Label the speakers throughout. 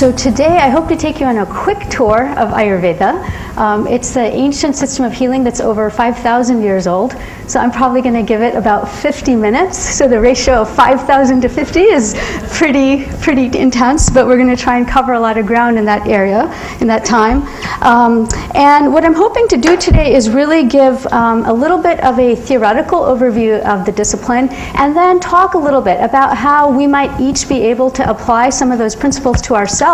Speaker 1: So today I hope to take you on a quick tour of Ayurveda. It's the ancient system of healing that's over 5,000 years old. So I'm probably going to give it about 50 minutes. So the ratio of 5,000 to 50 is pretty intense, but we're going to try and cover a lot of ground in that area, in that time. And what I'm hoping to do today is really give a little bit of a theoretical overview of the discipline, and then talk a little bit about how we might each be able to apply some of those principles to ourselves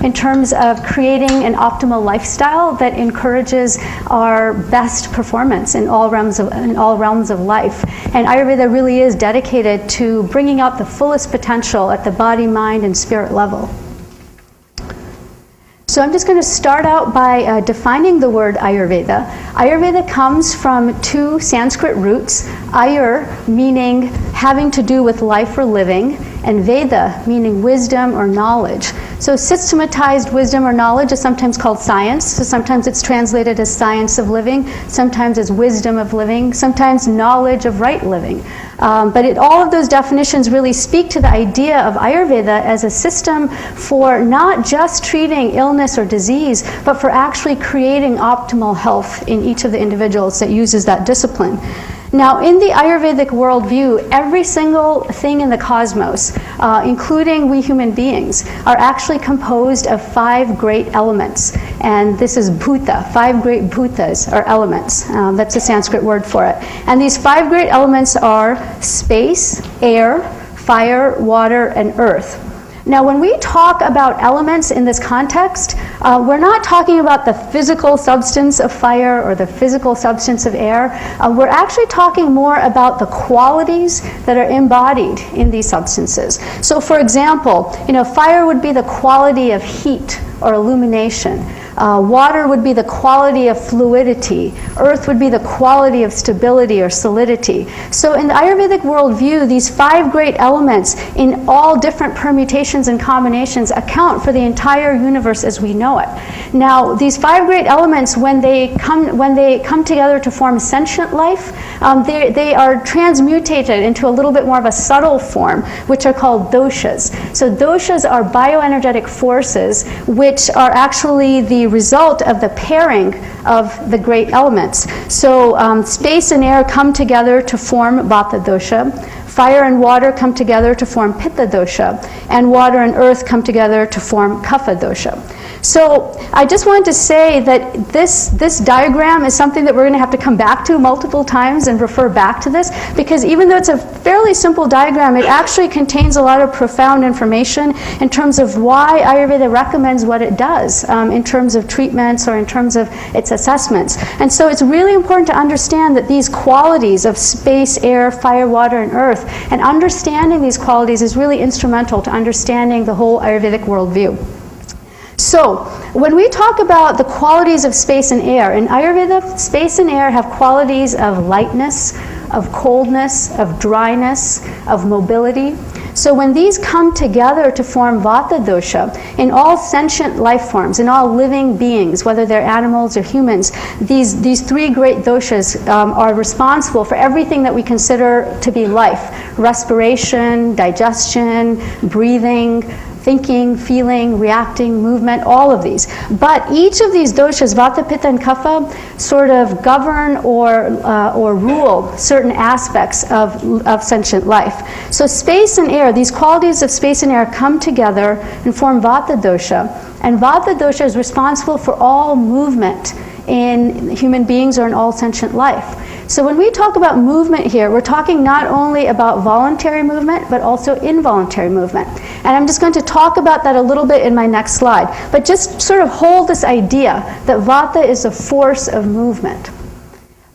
Speaker 1: in terms of creating an optimal lifestyle that encourages our best performance in all realms of life. And Ayurveda really is dedicated to bringing out the fullest potential at the body, mind, and spirit level. So I'm just going to start out by defining the word Ayurveda. Ayurveda comes from two Sanskrit roots, Ayur meaning having to do with life or living, and Veda meaning wisdom or knowledge. So systematized wisdom or knowledge is sometimes called science. So sometimes it's translated as science of living, sometimes as wisdom of living, sometimes knowledge of right living. But all of those definitions really speak to the idea of Ayurveda as a system for not just treating illness or disease, but for actually creating optimal health in each of the individuals that uses that discipline. Now, in the Ayurvedic worldview, every single thing in the cosmos, including we human beings, are actually composed of 5 great elements. And this is bhuta. 5 great bhutas are elements. That's a Sanskrit word for it. And these 5 great elements are space, air, fire, water, and earth. Now, when we talk about elements in this context, we're not talking about the physical substance of fire or the physical substance of air. We're actually talking more about the qualities that are embodied in these substances. So, for example, fire would be the quality of heat or illumination. Water would be the quality of fluidity. Earth would be the quality of stability or solidity. So in the Ayurvedic worldview, these 5 great elements in all different permutations and combinations account for the entire universe as we know it. Now, these 5 great elements, when they come together to form sentient life, they are transmutated into a little bit more of a subtle form, which are called doshas. So doshas are bioenergetic forces, which are actually the result of the pairing of the great elements. So space and air come together to form Vata dosha. Fire and water come together to form Pitta dosha. And water and earth come together to form Kapha dosha. So I just wanted to say that this diagram is something that we're going to have to come back to multiple times and refer back to this, because even though it's a fairly simple diagram, it actually contains a lot of profound information in terms of why Ayurveda recommends what it does in terms of treatments or in terms of its assessments. And so it's really important to understand that these qualities of space, air, fire, water, and earth, and understanding these qualities is really instrumental to understanding the whole Ayurvedic worldview. So, when we talk about the qualities of space and air, in Ayurveda, space and air have qualities of lightness, of coldness, of dryness, of mobility. So when these come together to form Vata dosha, in all sentient life forms, in all living beings, whether they're animals or humans, these 3 great doshas are responsible for everything that we consider to be life: respiration, digestion, breathing, thinking, feeling, reacting, movement, all of these. But each of these doshas, Vata, Pitta, and Kapha, sort of govern or rule certain aspects of sentient life. So space and air, these qualities of space and air come together and form Vata dosha. And Vata dosha is responsible for all movement in human beings or in all sentient life. So when we talk about movement here, we're talking not only about voluntary movement, but also involuntary movement. And I'm just going to talk about that a little bit in my next slide. But just sort of hold this idea that Vata is a force of movement.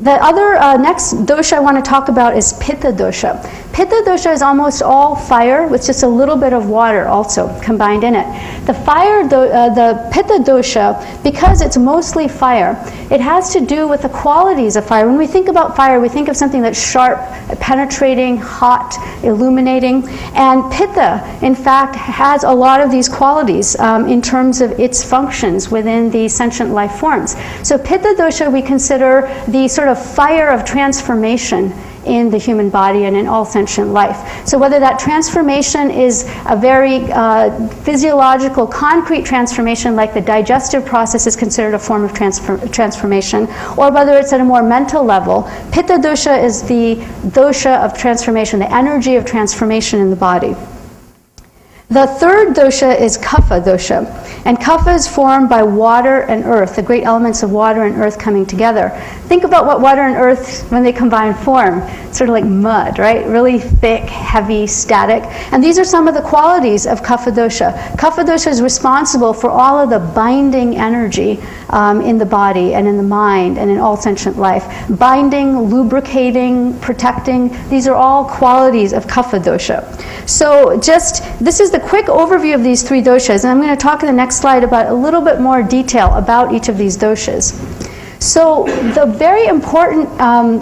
Speaker 1: The other next dosha I want to talk about is Pitta dosha. Pitta dosha is almost all fire with just a little bit of water also combined in it. The Pitta dosha, because it's mostly fire, it has to do with the qualities of fire. When we think about fire, we think of something that's sharp, penetrating, hot, illuminating. And Pitta, in fact, has a lot of these qualities in terms of its functions within the sentient life forms. So Pitta dosha we consider the sort of fire of transformation in the human body and in all sentient life. So whether that transformation is a very physiological, concrete transformation, like the digestive process is considered a form of transformation, or whether it's at a more mental level, Pitta dosha is the dosha of transformation, the energy of transformation in the body. The third dosha is Kapha dosha. And Kapha is formed by water and earth, the great elements of water and earth coming together. Think about what water and earth, when they combine, form. It's sort of like mud, right? Really thick, heavy, static. And these are some of the qualities of Kapha dosha. Kapha dosha is responsible for all of the binding energy in the body and in the mind and in all sentient life. Binding, lubricating, protecting, these are all qualities of Kapha dosha. So this is the quick overview of these three doshas, and I'm going to talk in the next slide about a little bit more detail about each of these doshas. So the very important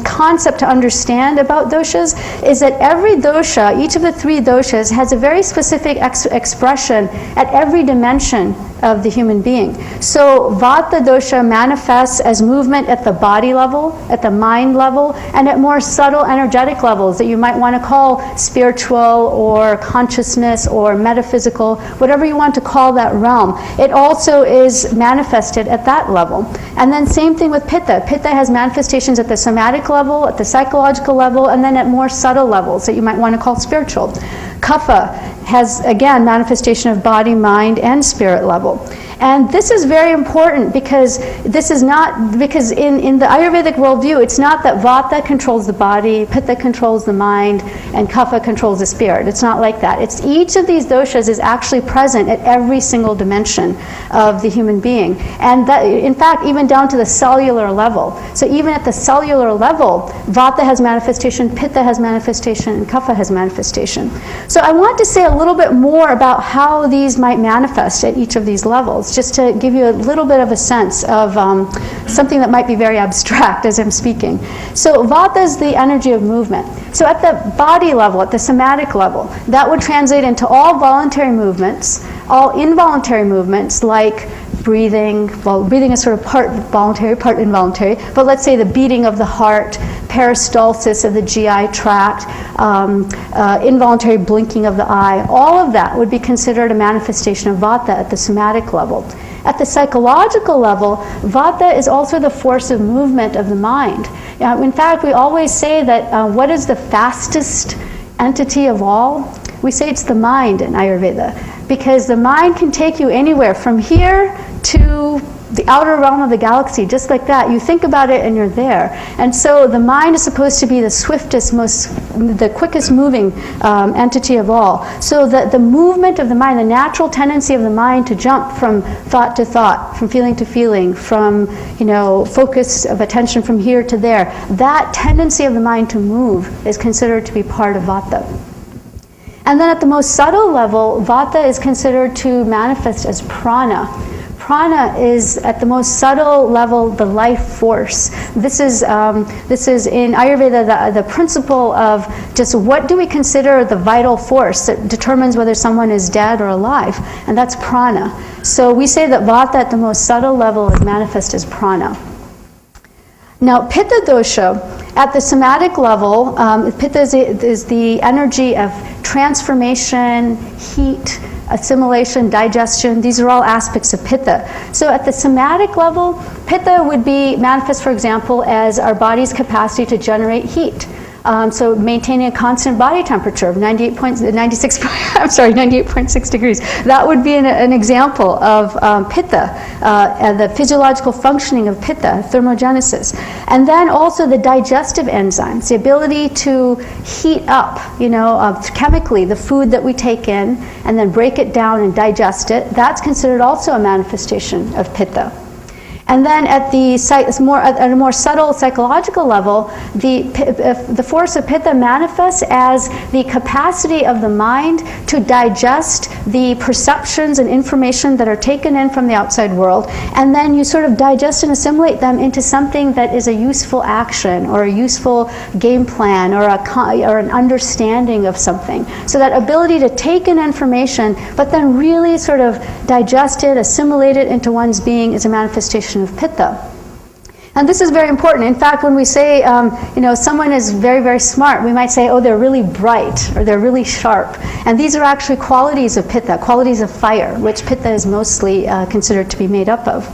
Speaker 1: concept to understand about doshas is that every dosha, each of the three doshas, has a very specific expression at every dimension of the human being. So Vata dosha manifests as movement at the body level, at the mind level, and at more subtle energetic levels that you might want to call spiritual or consciousness or metaphysical, whatever you want to call that realm. It also is manifested at that level. And then same thing with Pitta. Pitta has manifestations at the somatic level, at the psychological level, and then at more subtle levels that you might want to call spiritual. Kapha has, again, manifestation of body, mind, and spirit level. And this is very important because in the Ayurvedic worldview, it's not that Vata controls the body, Pitta controls the mind, and Kapha controls the spirit. It's not like that. It's each of these doshas is actually present at every single dimension of the human being. And that, in fact, even down to the cellular level. So even at the cellular level, Vata has manifestation, Pitta has manifestation, and Kapha has manifestation. So I want to say a little bit more about how these might manifest at each of these levels, just to give you a little bit of a sense of something that might be very abstract as I'm speaking. So Vata is the energy of movement. So at the body level, at the somatic level, that would translate into all voluntary movements, all involuntary movements like breathing. Well, breathing is sort of part voluntary, part involuntary, but let's say the beating of the heart, peristalsis of the GI tract, involuntary blinking of the eye, all of that would be considered a manifestation of Vata at the somatic level. At the psychological level, Vata is also the force of movement of the mind. In fact, we always say that what is the fastest entity of all? We say it's the mind in Ayurveda, because the mind can take you anywhere from here to the outer realm of the galaxy, just like that. You think about it and you're there. And so the mind is supposed to be the swiftest, the quickest moving entity of all. So the movement of the mind, the natural tendency of the mind to jump from thought to thought, from feeling to feeling, from focus of attention from here to there, that tendency of the mind to move is considered to be part of Vata. And then at the most subtle level, Vata is considered to manifest as prana. Prana is, at the most subtle level, the life force. This is in Ayurveda the principle of just what do we consider the vital force that determines whether someone is dead or alive, and that's prana. So we say that Vata at the most subtle level is manifest as prana. Now, Pitta dosha, at the somatic level, Pitta is the energy of transformation, heat, assimilation, digestion. These are all aspects of Pitta. So at the somatic level, Pitta would be manifest, for example, as our body's capacity to generate heat. So maintaining a constant body temperature of 98.6 degrees. That would be an example of Pitta, the physiological functioning of Pitta, thermogenesis. And then also the digestive enzymes, the ability to heat up, chemically the food that we take in and then break it down and digest it. That's considered also a manifestation of Pitta. And then at a more subtle psychological level, the force of Pitta manifests as the capacity of the mind to digest the perceptions and information that are taken in from the outside world, and then you sort of digest and assimilate them into something that is a useful action or a useful game plan or an understanding of something. So that ability to take in information, but then really sort of digest it, assimilate it into one's being is a manifestation of Pitta. And this is very important. In fact, when we say, someone is very, very smart, we might say, oh, they're really bright, or they're really sharp. And these are actually qualities of Pitta, qualities of fire, which Pitta is mostly considered to be made up of.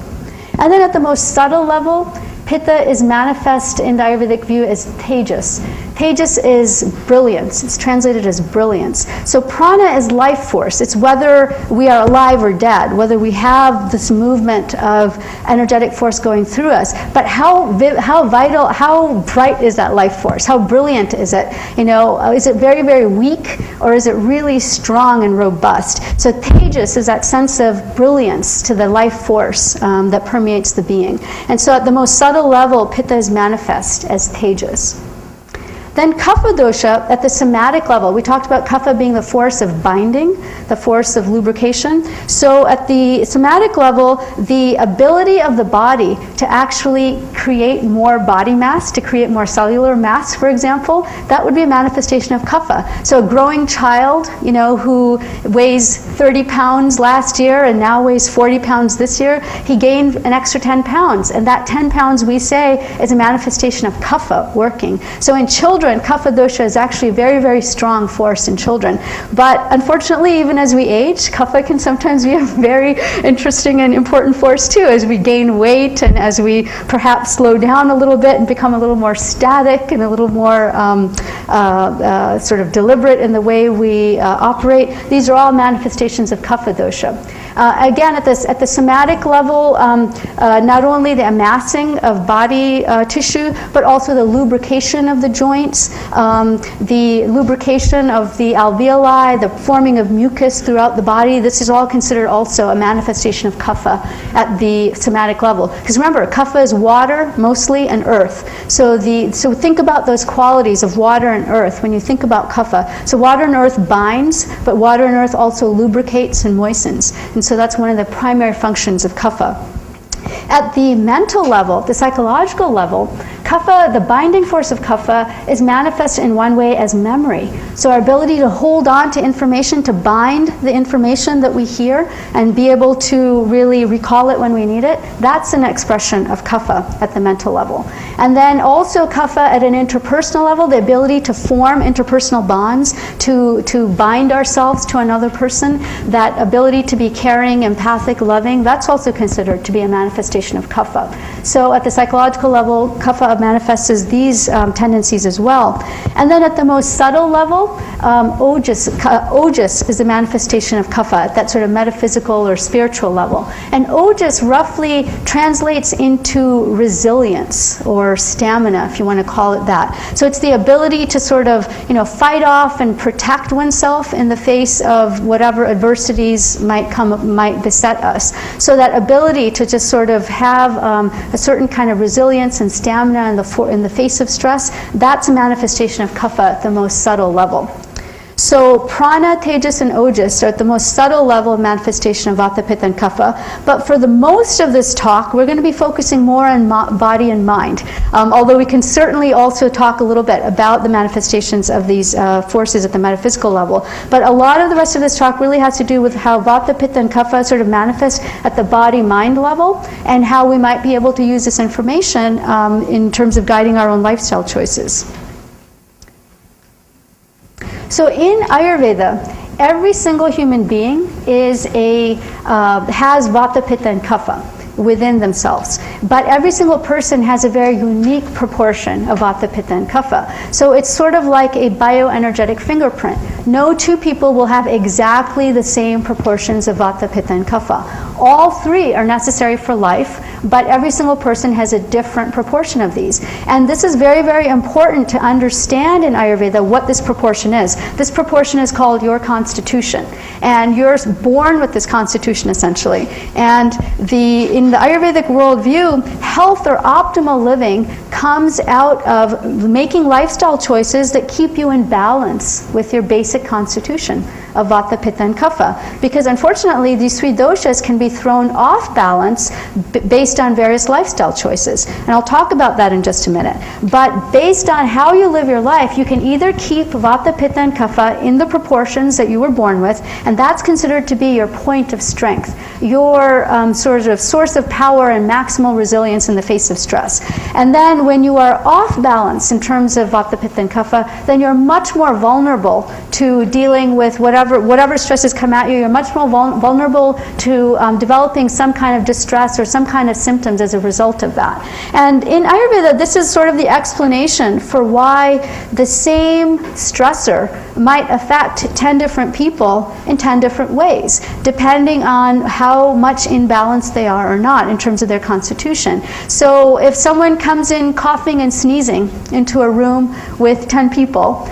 Speaker 1: And then at the most subtle level, Pitta is manifest in the Ayurvedic view as Tejas. Tejas is brilliance. It's translated as brilliance. So prana is life force. It's whether we are alive or dead, whether we have this movement of energetic force going through us. But how vital, how bright is that life force? How brilliant is it? Is it very, very weak, or is it really strong and robust? So Tejas is that sense of brilliance to the life force that permeates the being. And so at the most subtle level, Pitta is manifest as Tejas. Then Kapha dosha at the somatic level. We talked about Kapha being the force of binding, the force of lubrication. So at the somatic level, the ability of the body to actually create more body mass, to create more cellular mass, for example, that would be a manifestation of Kapha. So a growing child, who weighs 30 pounds last year and now weighs 40 pounds this year, he gained an extra 10 pounds. And that 10 pounds, we say, is a manifestation of Kapha working. So in children, Kapha dosha is actually a very, very strong force in children. But unfortunately, even as we age, Kapha can sometimes be a very interesting and important force too, as we gain weight and as we perhaps slow down a little bit and become a little more static and a little more sort of deliberate in the way we operate. These are all manifestations of Kapha dosha. Again, at the somatic level, not only the amassing of body tissue, but also the lubrication of the joints, the lubrication of the alveoli, the forming of mucus throughout the body. This is all considered also a manifestation of Kapha at the somatic level. Because remember, Kapha is water mostly and earth. So think about those qualities of water and earth when you think about Kapha. So water and earth binds, but water and earth also lubricates and moistens. And so that's one of the primary functions of Kapha. At the mental level, the psychological level, Kapha, the binding force of Kapha, is manifest in one way as memory. So our ability to hold on to information, to bind the information that we hear and be able to really recall it when we need it, that's an expression of Kapha at the mental level. And then also Kapha at an interpersonal level, the ability to form interpersonal bonds, to bind ourselves to another person, that ability to be caring, empathic, loving, that's also considered to be a manifestation of Kapha. So at the psychological level, Kapha manifests as these tendencies as well. And then at the most subtle level, Ojas is a manifestation of Kapha at that sort of metaphysical or spiritual level. And Ojas roughly translates into resilience or stamina, if you want to call it that. So it's the ability to sort of, fight off and protect oneself in the face of whatever adversities might beset us. So that ability to just sort of have a certain kind of resilience and stamina in the face of stress, that's a manifestation of Kapha at the most subtle level. So prana, tejas, and ojas are at the most subtle level of manifestation of vata, pitta, and kapha. But for the most of this talk, we're going to be focusing more on body and mind. Although we can certainly also talk a little bit about the manifestations of these forces at the metaphysical level. But a lot of the rest of this talk really has to do with how vata, pitta, and kapha sort of manifest at the body-mind level, and how we might be able to use this information in terms of guiding our own lifestyle choices. So in Ayurveda, every single human being has vata, pitta, and kapha within themselves. But every single person has a very unique proportion of vata, pitta, and kapha. So it's sort of like a bioenergetic fingerprint. No two people will have exactly the same proportions of vata, pitta, and kapha. All three are necessary for life, but every single person has a different proportion of these. And this is very, very important to understand in Ayurveda what this proportion is. This proportion is called your constitution. And you're born with this constitution, essentially. And in the Ayurvedic worldview, health or optimal living comes out of making lifestyle choices that keep you in balance with your basic constitution. of Vata, Pitta, and Kapha. Because unfortunately, these three doshas can be thrown off balance based on various lifestyle choices. And I'll talk about that in just a minute. But based on how you live your life, you can either keep Vata, Pitta, and Kapha in the proportions that you were born with, and that's considered to be your point of strength, your sort of source of power and maximal resilience in the face of stress. And then when you are off balance in terms of Vata, Pitta, and Kapha, then you're much more vulnerable to dealing with whatever stresses come at you. You're much more vulnerable to developing some kind of distress or some kind of symptoms as a result of that. And in Ayurveda, this is sort of the explanation for why the same stressor might affect 10 different people in 10 different ways, depending on how much in balance they are or not in terms of their constitution. So if someone comes in coughing and sneezing into a room with 10 people,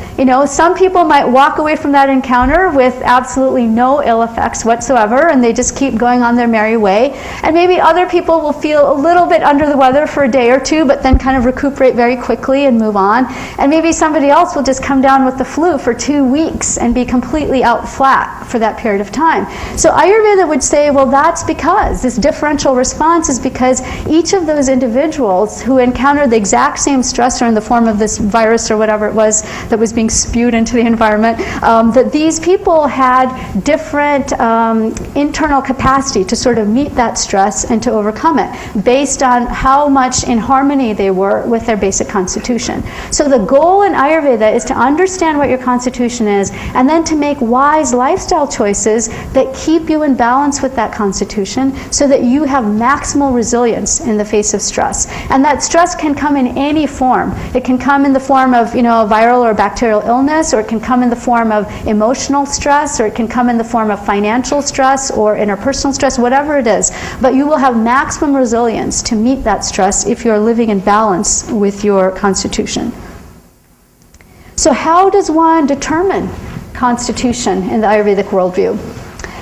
Speaker 1: some people might walk away from that encounter with absolutely no ill effects whatsoever, and they just keep going on their merry way. And maybe other people will feel a little bit under the weather for a day or two, but then kind of recuperate very quickly and move on. And maybe somebody else will just come down with the flu for 2 weeks and be completely out flat for that period of time. So Ayurveda would say, well, that's because this differential response is because each of those individuals who encountered the exact same stressor in the form of this virus or whatever it was that was being spewed into the environment, that these people had different internal capacity to sort of meet that stress and to overcome it based on how much in harmony they were with their basic constitution. So the goal in Ayurveda is to understand what your constitution is and then to make wise lifestyle choices that keep you in balance with that constitution so that you have maximal resilience in the face of stress. And that stress can come in any form. It can come in the form of a viral or bacterial illness, or it can come in the form of emotional stress, or it can come in the form of financial stress or interpersonal stress, whatever it is. But you will have maximum resilience to meet that stress if you're living in balance with your constitution. So how does one determine constitution in the Ayurvedic worldview?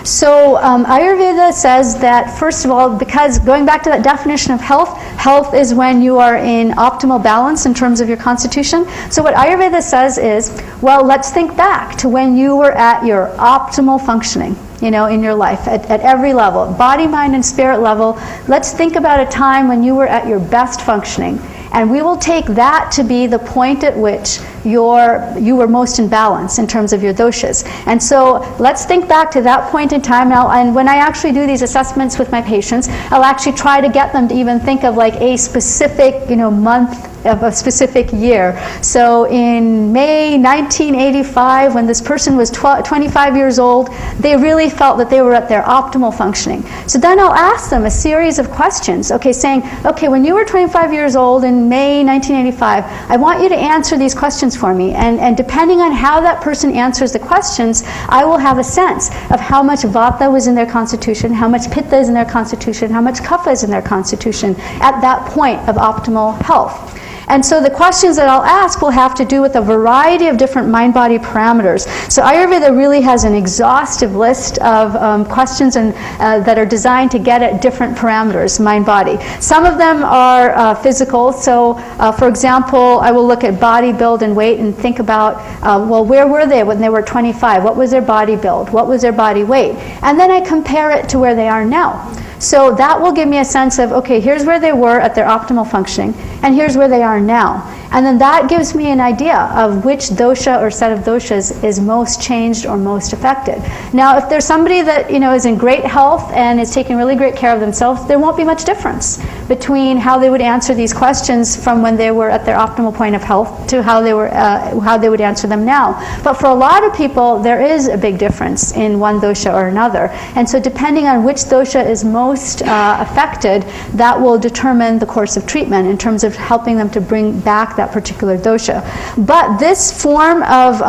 Speaker 1: So Ayurveda says that, first of all, because going back to that definition of health, health is when you are in optimal balance in terms of your constitution. So what Ayurveda says is, well, let's think back to when you were at your optimal functioning, in your life, at every level, body, mind, and spirit level. Let's think about a time when you were at your best functioning. And we will take that to be the point at which you were most in balance in terms of your doshas. And so let's think back to that point in time now. And when I actually do these assessments with my patients, I'll actually try to get them to even think of like a specific, month of a specific year. So in May 1985, when this person was 25 years old, they really felt that they were at their optimal functioning. So then I'll ask them a series of questions, saying, when you were 25 years old in May 1985, I want you to answer these questions for me. And depending on how that person answers the questions, I will have a sense of how much Vata was in their constitution, how much Pitta is in their constitution, how much Kapha is in their constitution at that point of optimal health. And so the questions that I'll ask will have to do with a variety of different mind-body parameters. So Ayurveda really has an exhaustive list of questions that are designed to get at different parameters, mind-body. Some of them are physical. So, for example, I will look at body, build, and weight and think about, where were they when they were 25? What was their body build? What was their body weight? And then I compare it to where they are now. So that will give me a sense of, here's where they were at their optimal functioning, and here's where they are now. And then that gives me an idea of which dosha or set of doshas is most changed or most affected. Now, if there's somebody that is in great health and is taking really great care of themselves, there won't be much difference between how they would answer these questions from when they were at their optimal point of health to how they would answer them now. But for a lot of people, there is a big difference in one dosha or another. And so depending on which dosha is most affected, that will determine the course of treatment in terms of helping them to bring back that particular dosha. But this form of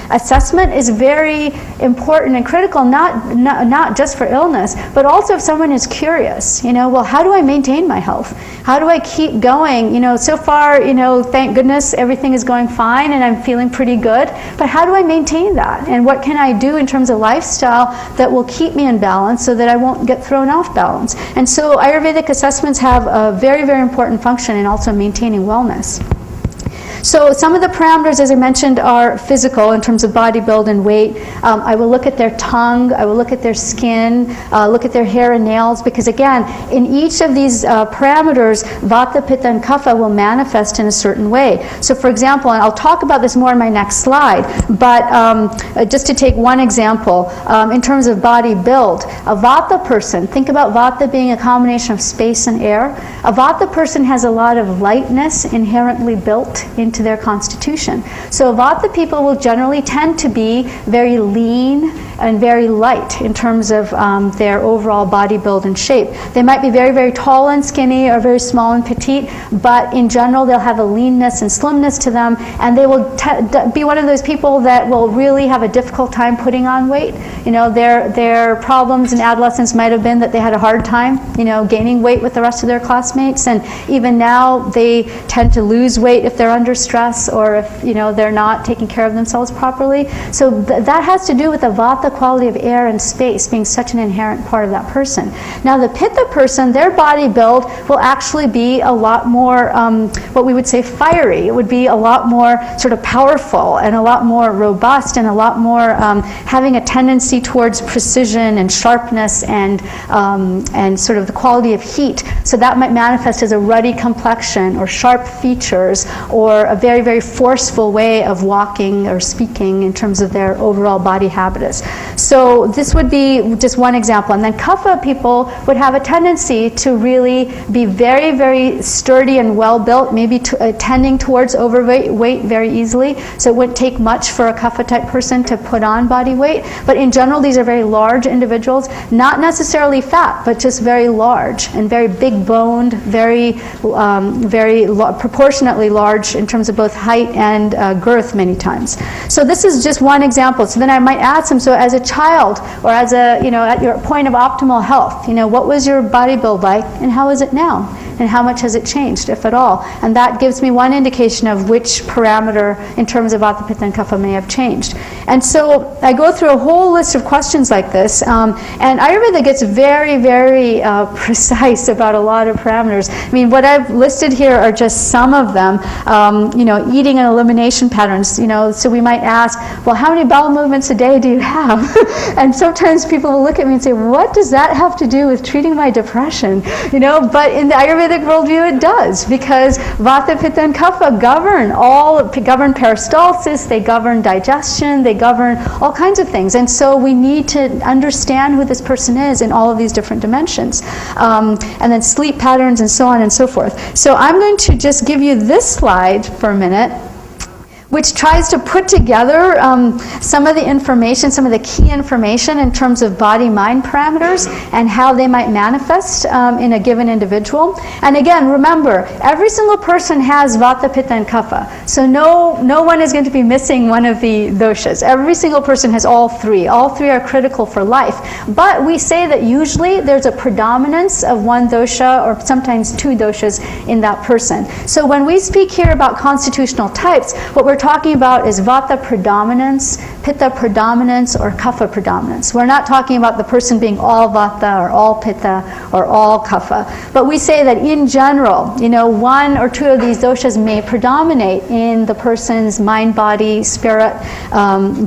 Speaker 1: assessment is very important and critical, not just for illness, but also if someone is curious, how do I maintain my health? How do I keep going? So far, thank goodness everything is going fine and I'm feeling pretty good, but how do I maintain that? And what can I do in terms of lifestyle that will keep me in balance so that I won't get thrown off balance? And so Ayurvedic assessments have a very, very important function in also maintaining wellness. So some of the parameters, as I mentioned, are physical in terms of body build and weight. I will look at their tongue, I will look at their skin, look at their hair and nails, because again, in each of these parameters, Vata, Pitta, and Kapha will manifest in a certain way. So for example, and I'll talk about this more in my next slide, but just to take one example, in terms of body build, a Vata person, think about Vata being a combination of space and air. A Vata person has a lot of lightness inherently built into their constitution. So Vata people will generally tend to be very lean and very light in terms of their overall body build and shape. They might be very, very tall and skinny or very small and petite, but in general they'll have a leanness and slimness to them, and they will be one of those people that will really have a difficult time putting on weight. You know, their problems in adolescence might have been that they had a hard time, you know, gaining weight with the rest of their classmates, and even now they tend to lose weight if they're under stress or if, you know, they're not taking care of themselves properly. So that has to do with the Vata quality of air and space being such an inherent part of that person. Now the Pitta person, their body build will actually be a lot more, what we would say, fiery. It would be a lot more sort of powerful and a lot more robust and a lot more having a tendency towards precision and sharpness and sort of the quality of heat. So that might manifest as a ruddy complexion or sharp features or a very, very forceful way of walking or speaking in terms of their overall body habitus. So this would be just one example. And then Kapha people would have a tendency to really be very, very sturdy and well built, maybe tending towards overweight very easily. So it wouldn't take much for a Kapha type person to put on body weight. But in general, these are very large individuals, not necessarily fat, but just very large and very big boned, very proportionately large in terms of both height and girth many times. So this is just one example. So then I might ask them, so as a child or as a, you know, at your point of optimal health, you know, what was your body build like and how is it now? And how much has it changed, if at all? And that gives me one indication of which parameter in terms of Vata, Pitta, and Kapha may have changed. And so I go through a whole list of questions like this, and Ayurveda gets very, very precise about a lot of parameters. I mean, what I've listed here are just some of them. You know, eating and elimination patterns. You know, so we might ask, well, how many bowel movements a day do you have? And sometimes people will look at me and say, what does that have to do with treating my depression? You know, but in the Ayurvedic worldview, it does, because Vata, Pitta, and Kapha govern peristalsis, they govern digestion, they govern all kinds of things. And so we need to understand who this person is in all of these different dimensions. And then sleep patterns and so on and so forth. So I'm going to just give you this slide for a minute, which tries to put together some of the information, some of the key information in terms of body-mind parameters and how they might manifest in a given individual. And again, remember, every single person has Vata, Pitta, and Kapha. So no one is going to be missing one of the doshas. Every single person has all three. All three are critical for life. But we say that usually there's a predominance of one dosha or sometimes two doshas in that person. So when we speak here about constitutional types, what we're talking about is Vata predominance, Pitta predominance, or Kapha predominance. We're not talking about the person being all Vata or all Pitta or all Kapha. But we say that in general, you know, one or two of these doshas may predominate in the person's mind, body, spirit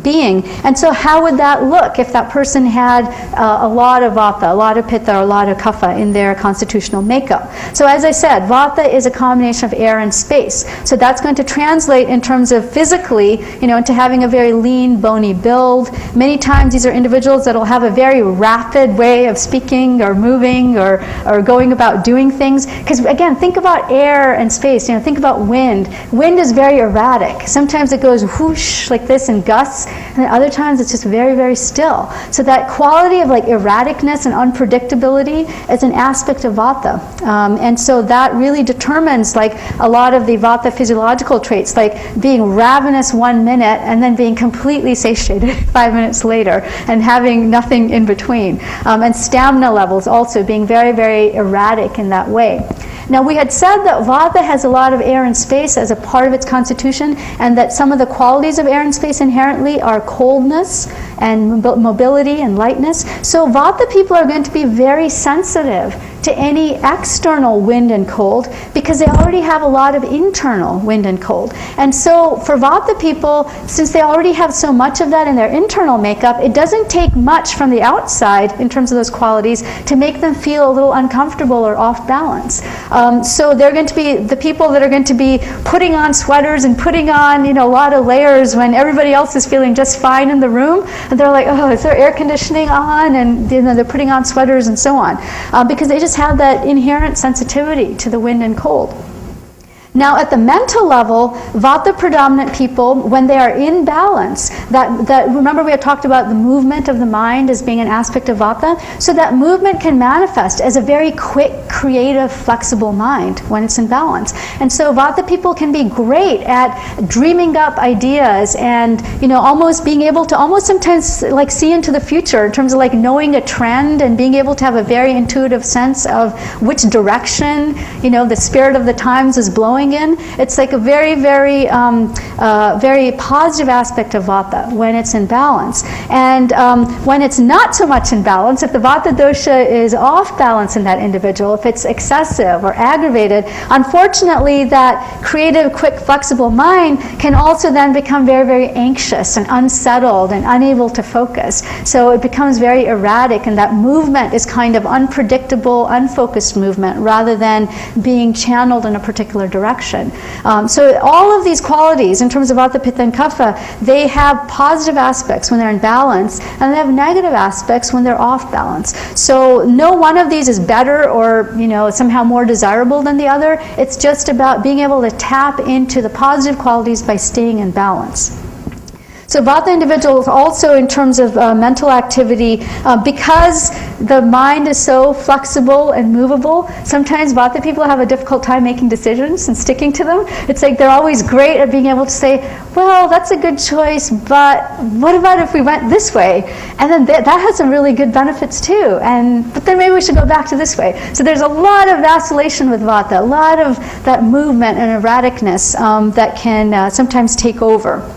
Speaker 1: being. And so how would that look if that person had a lot of Vata, a lot of Pitta, or a lot of Kapha in their constitutional makeup? So as I said, Vata is a combination of air and space. So that's going to translate in terms of physically, you know, into having a very lean, bony build. Many times these are individuals that will have a very rapid way of speaking or moving or going about doing things. Because again, think about air and space, you know, think about wind. Wind is very erratic. Sometimes it goes whoosh like this in gusts, and then other times it's just very, very still. So that quality of like erraticness and unpredictability is an aspect of Vata. And so that really determines like a lot of the Vata physiological traits, like being ravenous 1 minute and then being completely satiated 5 minutes later and having nothing in between. And stamina levels also being very, very erratic in that way. Now we had said that Vata has a lot of air and space as a part of its constitution, and that some of the qualities of air and space inherently are coldness and mobility and lightness. So Vata people are going to be very sensitive to any external wind and cold because they already have a lot of internal wind and cold. And so for Vata people, since they already have so much of that in their internal makeup, it doesn't take much from the outside in terms of those qualities to make them feel a little uncomfortable or off balance. So they're going to be the people that are going to be putting on sweaters and putting on, a lot of layers when everybody else is feeling just fine in the room, and they're like, oh, is there air conditioning on? And they're putting on sweaters and so on, because they just have that inherent sensitivity to the wind and cold. Now, at the mental level, Vata predominant people, when they are in balance, that remember we had talked about the movement of the mind as being an aspect of Vata, so that movement can manifest as a very quick, creative, flexible mind when it's in balance. And so Vata people can be great at dreaming up ideas and, almost being able to almost sometimes like see into the future in terms of like knowing a trend and being able to have a very intuitive sense of which direction, the spirit of the times is blowing in. It's like a very, very, very positive aspect of Vata when it's in balance. And when it's not so much in balance, if the Vata dosha is off balance in that individual, if it's excessive or aggravated, unfortunately that creative, quick, flexible mind can also then become very, very anxious and unsettled and unable to focus. So it becomes very erratic, and that movement is kind of unpredictable, unfocused movement rather than being channeled in a particular direction. So all of these qualities in terms of Vata, Pitta, and Kapha, they have positive aspects when they're in balance, and they have negative aspects when they're off balance. So no one of these is better or somehow more desirable than the other. It's just about being able to tap into the positive qualities by staying in balance. So Vata individuals also in terms of mental activity, because the mind is so flexible and movable, sometimes Vata people have a difficult time making decisions and sticking to them. It's like they're always great at being able to say, well, that's a good choice, but what about if we went this way? And then that has some really good benefits too. But then maybe we should go back to this way. So there's a lot of vacillation with Vata, a lot of that movement and erraticness that can sometimes take over.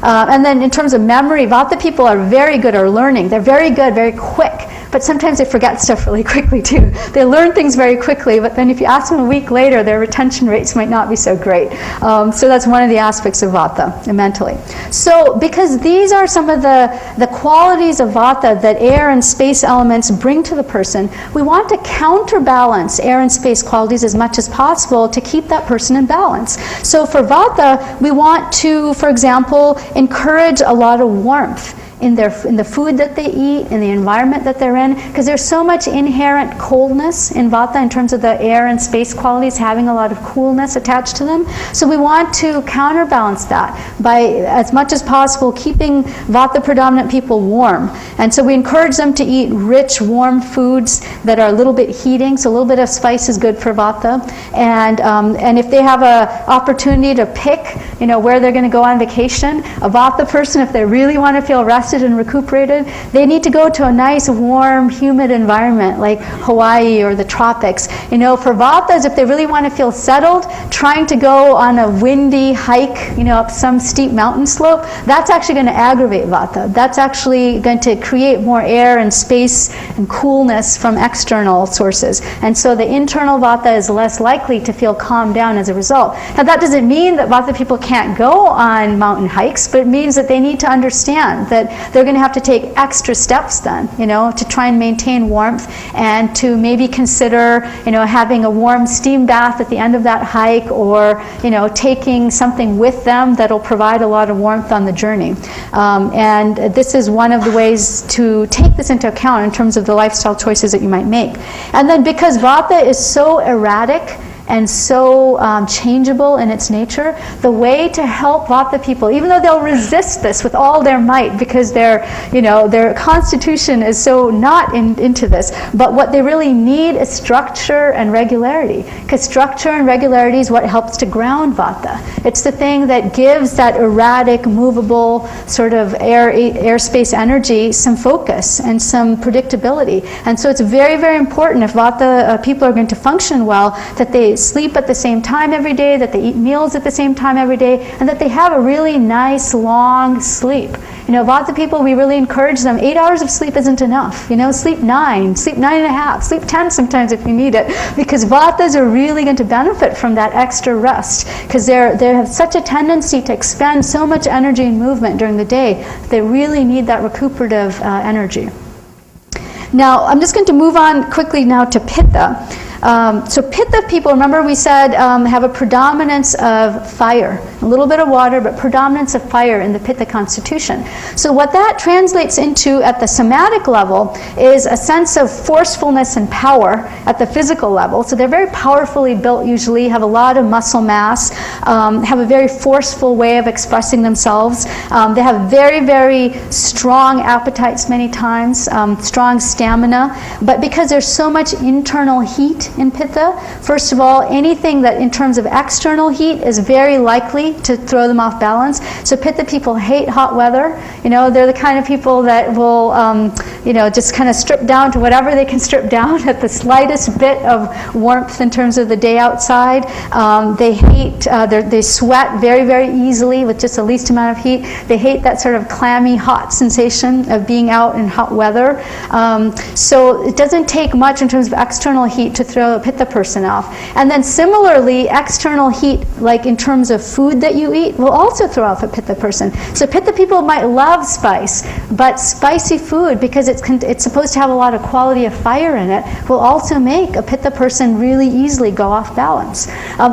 Speaker 1: And then in terms of memory, Vata people are very good at learning. They're very good, very quick, but sometimes they forget stuff really quickly too. They learn things very quickly, but then if you ask them a week later, their retention rates might not be so great. So that's one of the aspects of Vata mentally. So because these are some of the qualities of Vata that air and space elements bring to the person, we want to counterbalance air and space qualities as much as possible to keep that person in balance. So for Vata, we want to, for example, encourage a lot of warmth in the food that they eat, in the environment that they're in, because there's so much inherent coldness in Vata in terms of the air and space qualities having a lot of coolness attached to them. So we want to counterbalance that by, as much as possible, keeping Vata predominant people warm. And so we encourage them to eat rich, warm foods that are a little bit heating, so a little bit of spice is good for Vata. And if they have an opportunity to pick, where they're going to go on vacation, a Vata person, if they really want to feel rested and recuperated, they need to go to a nice, warm, humid environment like Hawaii or the tropics. For Vatas, if they really want to feel settled, trying to go on a windy hike, up some steep mountain slope, that's actually going to aggravate Vata. That's actually going to create more air and space and coolness from external sources. And so the internal Vata is less likely to feel calmed down as a result. Now that doesn't mean that Vata people can't go on mountain hikes, but it means that they need to understand that they're going to have to take extra steps then, to try and maintain warmth, and to maybe consider, having a warm steam bath at the end of that hike, or, taking something with them that'll provide a lot of warmth on the journey. And this is one of the ways to take this into account in terms of the lifestyle choices that you might make. And then because Vata is so erratic and so changeable in its nature, the way to help Vata people, even though they'll resist this with all their might because their constitution is so not into this, but what they really need is structure and regularity, because structure and regularity is what helps to ground Vata. It's the thing that gives that erratic, movable sort of airspace energy some focus and some predictability. And so it's very, very important if Vata people are going to function well, that they sleep at the same time every day, that they eat meals at the same time every day, and that they have a really nice long sleep. Vata people, we really encourage them, 8 hours of sleep isn't enough. Sleep 9, sleep 9.5, sleep 10 sometimes if you need it, because Vatas are really going to benefit from that extra rest, because they have such a tendency to expend so much energy and movement during the day. They really need that recuperative energy. Now, I'm just going to move on quickly now to Pitta. So Pitta people, remember we said, have a predominance of fire. A little bit of water, but predominance of fire in the Pitta constitution. So what that translates into at the somatic level is a sense of forcefulness and power at the physical level. So they're very powerfully built usually, have a lot of muscle mass, have a very forceful way of expressing themselves. They have very, very strong appetites many times, strong stamina. But because there's so much internal heat in Pitta, first of all, anything that in terms of external heat is very likely to throw them off balance. So Pitta people hate hot weather. They're the kind of people that will, just kind of strip down to whatever they can strip down at the slightest bit of warmth in terms of the day outside. They hate, they sweat very, very easily with just the least amount of heat. They hate that sort of clammy, hot sensation of being out in hot weather. So it doesn't take much in terms of external heat to throw a Pitta person off. And then similarly, external heat, like in terms of food that you eat, will also throw off a Pitta person. So Pitta people might love spice, but spicy food, because it's supposed to have a lot of quality of fire in it, will also make a Pitta person really easily go off balance.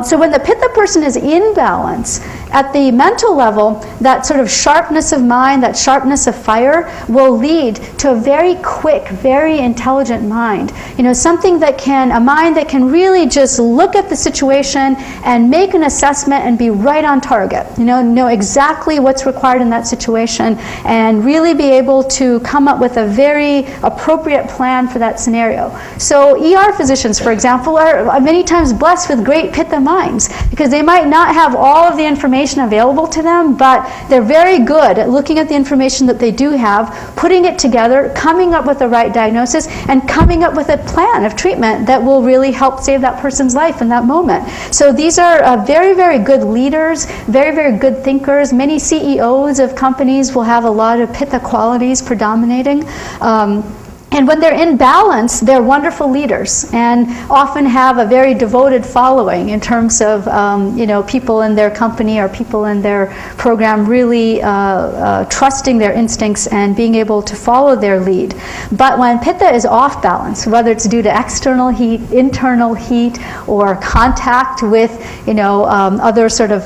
Speaker 1: So when the Pitta person is in balance, at the mental level, that sort of sharpness of mind, that sharpness of fire, will lead to a very quick, very intelligent mind. Something that a mind that can really just look at the situation and make an assessment and be right on target. Know exactly what's required in that situation and really be able to come up with a very appropriate plan for that scenario. So ER physicians, for example, are many times blessed with great Pitta minds, because they might not have all of the information available to them, but they're very good at looking at the information that they do have, putting it together, coming up with the right diagnosis, and coming up with a plan of treatment that will really help save that person's life in that moment. So these are very, very good leaders, very, very good thinkers. Many CEOs of companies will have a lot of Pitta qualities predominating. And when they're in balance, they're wonderful leaders and often have a very devoted following in terms of people in their company or people in their program really trusting their instincts and being able to follow their lead. But when Pitta is off balance, whether it's due to external heat, internal heat, or contact with other sort of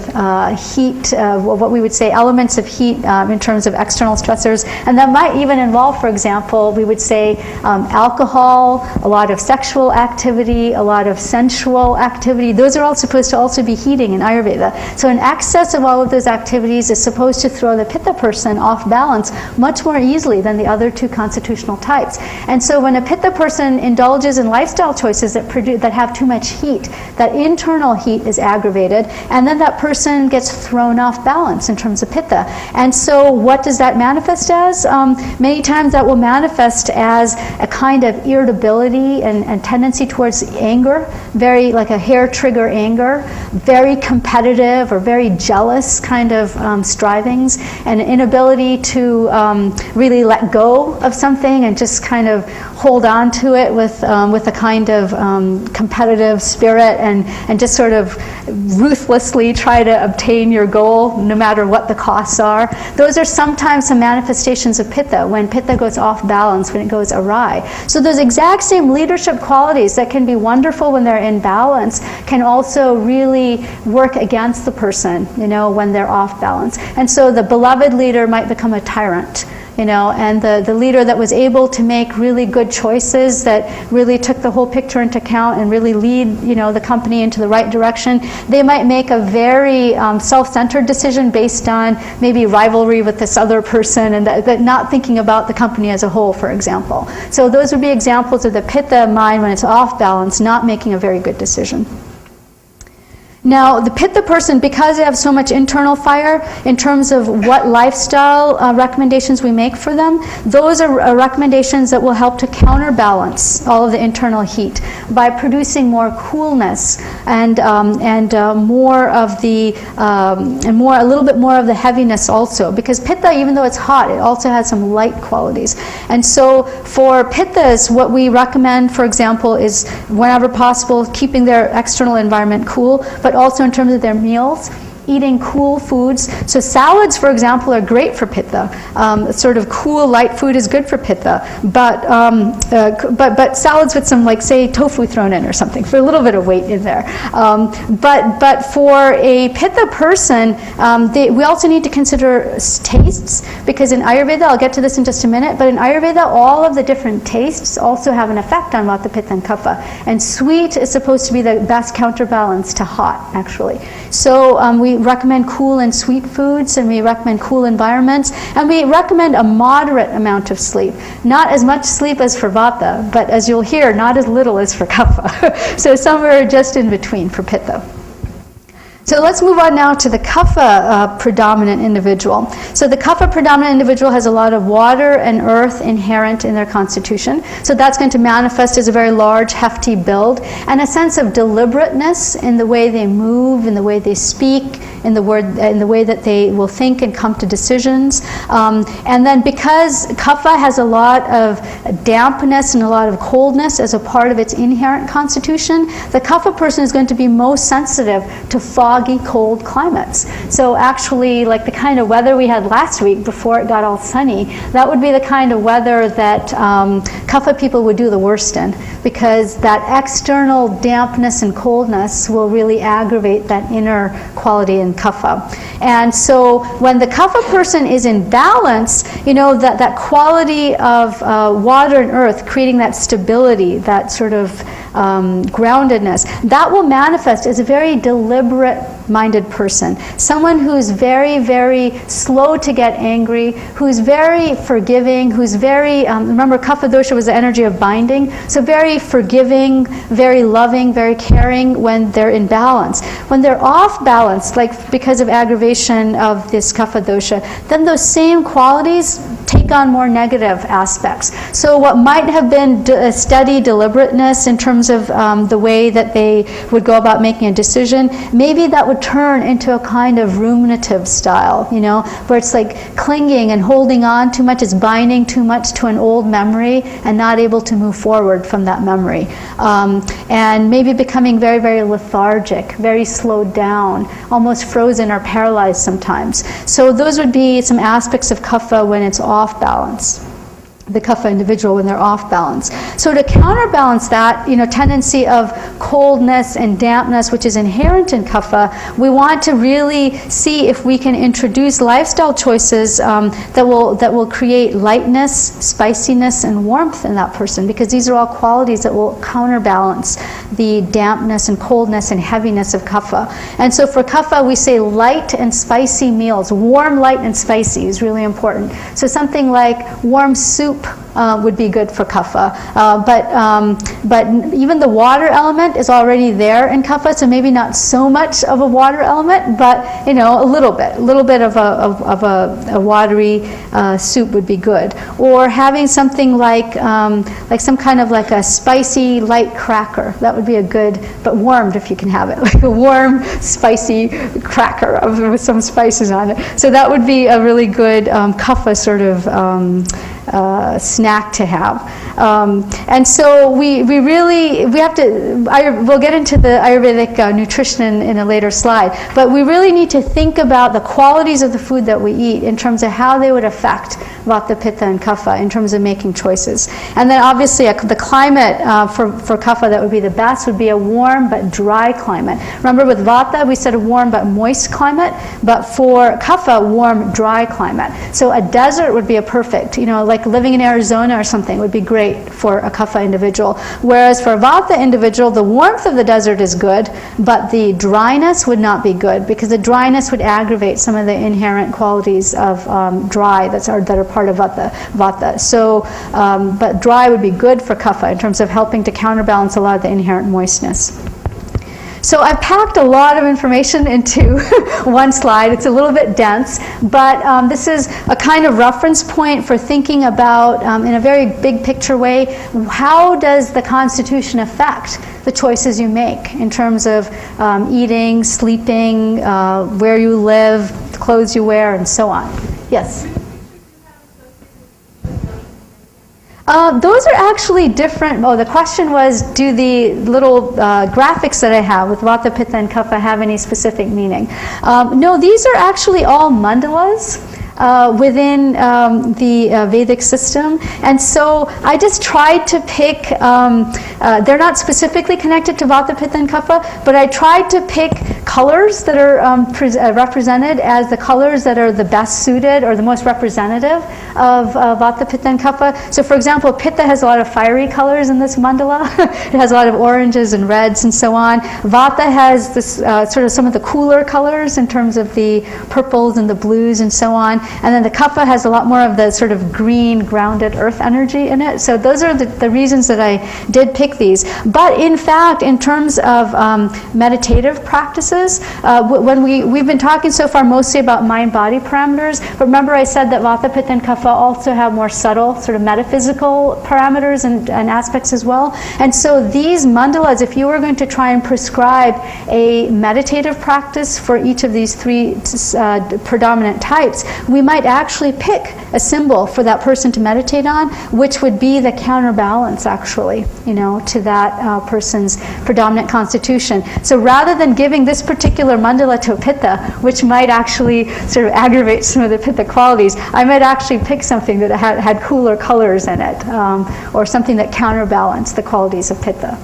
Speaker 1: heat, what we would say elements of heat in terms of external stressors, and that might even involve, for example, we would say alcohol, a lot of sexual activity, a lot of sensual activity. Those are all supposed to also be heating in Ayurveda. So an excess of all of those activities is supposed to throw the Pitta person off balance much more easily than the other two constitutional types. And so when a Pitta person indulges in lifestyle choices that have too much heat, that internal heat is aggravated, and then that person gets thrown off balance in terms of Pitta. And so what does that manifest as? Many times that will manifest as a kind of irritability and tendency towards anger, very like a hair trigger anger, very competitive or very jealous kind of strivings, and an inability to really let go of something and just kind of hold on to it with a kind of competitive spirit and just sort of ruthlessly try to obtain your goal no matter what the costs are. Those are sometimes some manifestations of Pitta, when Pitta goes off balance, when it goes awry. So those exact same leadership qualities that can be wonderful when they're in balance can also really work against the person, when they're off balance. And so the beloved leader might become a tyrant. And the leader that was able to make really good choices, that really took the whole picture into account and really lead, the company into the right direction, they might make a very self-centered decision based on maybe rivalry with this other person and that not thinking about the company as a whole, for example. So those would be examples of the Pitta mind when it's off balance, not making a very good decision. Now, the Pitta person, because they have so much internal fire, in terms of what lifestyle recommendations we make for them, those are recommendations that will help to counterbalance all of the internal heat by producing more coolness and more of the a little bit more of the heaviness also. Because Pitta, even though it's hot, it also has some light qualities. And so, for Pittas, what we recommend, for example, is whenever possible, keeping their external environment cool, but also in terms of their meals, eating cool foods. So salads, for example, are great for Pitta. Sort of cool, light food is good for Pitta. But salads with some, like, say, tofu thrown in or something, for a little bit of weight in there. But for a Pitta person, we also need to consider tastes, because in Ayurveda, I'll get to this in just a minute, but in Ayurveda, all of the different tastes also have an effect on Vata, Pitta, and Kapha. And sweet is supposed to be the best counterbalance to hot, actually. So we recommend cool and sweet foods, and we recommend cool environments, and we recommend a moderate amount of sleep. Not as much sleep as for Vata, but as you'll hear, not as little as for Kapha. So somewhere just in between for Pitta. So let's move on now to the Kapha predominant individual. So the Kapha predominant individual has a lot of water and earth inherent in their constitution. So that's going to manifest as a very large, hefty build, and a sense of deliberateness in the way they move, in the way they speak, in the way that they will think and come to decisions. And then because Kapha has a lot of dampness and a lot of coldness as a part of its inherent constitution, the Kapha person is going to be most sensitive to foggy, cold climates. So actually, like the kind of weather we had last week before it got all sunny, that would be the kind of weather that Kapha people would do the worst in, because that external dampness and coldness will really aggravate that inner quality in Kapha. And so when the Kapha person is in balance, you know, that quality of water and earth, creating that stability, that sort of groundedness, that will manifest as a very deliberate-minded person. Someone who's very, very slow to get angry, who's very forgiving, who's very, remember Kapha dosha was the energy of binding, so very forgiving, very loving, very caring when they're in balance. When they're off balance, like because of aggravation of this Kapha dosha, then those same qualities take on more negative aspects. So what might have been a steady deliberateness in terms of the way that they would go about making a decision, maybe that would turn into a kind of ruminative style, you know, where it's like clinging and holding on too much, it's binding too much to an old memory and not able to move forward from that memory. And maybe becoming very, very lethargic, very slowed down, almost frozen or paralyzed sometimes. So those would be some aspects of Kapha when it's off balance. The Kapha individual when they're off balance. So to counterbalance that, you know, tendency of coldness and dampness, which is inherent in Kapha, we want to really see if we can introduce lifestyle choices that will create lightness, spiciness, and warmth in that person, because these are all qualities that will counterbalance the dampness and coldness and heaviness of Kapha. And so for Kapha, we say light and spicy meals. Warm, light, and spicy is really important. So something like warm soup would be good for Kapha. But even the water element is already there in Kapha, so maybe not so much of a water element, but you know, a little bit of a watery soup would be good. Or having something like some kind of like a spicy light cracker. That would be a good, but warmed if you can have it, like a warm spicy cracker with some spices on it. So that would be a really good Kapha sort of snack to have. And so we have to, we'll get into the Ayurvedic nutrition in a later slide, but we really need to think about the qualities of the food that we eat in terms of how they would affect Vata, Pitta, and Kapha in terms of making choices. And then obviously the climate for Kapha that would be the best would be a warm but dry climate. Remember with Vata we said a warm but moist climate, but for Kapha, warm, dry climate. So a desert would be a perfect, you know, like living in Arizona or something would be great for a Kapha individual. Whereas for a Vata individual, the warmth of the desert is good, but the dryness would not be good, because the dryness would aggravate some of the inherent qualities of dry that are part of Vata. So, but dry would be good for Kapha in terms of helping to counterbalance a lot of the inherent moistness. So I packed a lot of information into one slide. It's a little bit dense, but this is a kind of reference point for thinking about, in a very big picture way, how does the Constitution affect the choices you make in terms of eating, sleeping, where you live, the clothes you wear, and so on. Yes? Those are actually different. Oh, the question was, do the little graphics that I have with Vata, Pitta, and Kapha have any specific meaning? No, these are actually all mandalas within the Vedic system. And so I just tried to pick, they're not specifically connected to Vata, Pitta, and Kapha, but I tried to pick colors that are represented as the colors that are the best suited or the most representative of Vata, Pitta, and Kapha. So for example, Pitta has a lot of fiery colors in this mandala. It has a lot of oranges and reds and so on. Vata has this sort of some of the cooler colors in terms of the purples and the blues and so on. And then the Kapha has a lot more of the sort of green, grounded earth energy in it. So those are the reasons that I did pick these. But in fact, in terms of meditative practices, when we've been talking so far mostly about mind-body parameters, but remember I said that Vata, Pitta, and Kapha also have more subtle sort of metaphysical parameters and aspects as well. And so these mandalas, if you were going to try and prescribe a meditative practice for each of these three predominant types, we might actually pick a symbol for that person to meditate on, which would be the counterbalance, actually, to that person's predominant constitution. So rather than giving this particular mandala to a Pitta, which might actually sort of aggravate some of the Pitta qualities, I might actually pick something that had cooler colors in it, or something that counterbalanced the qualities of Pitta.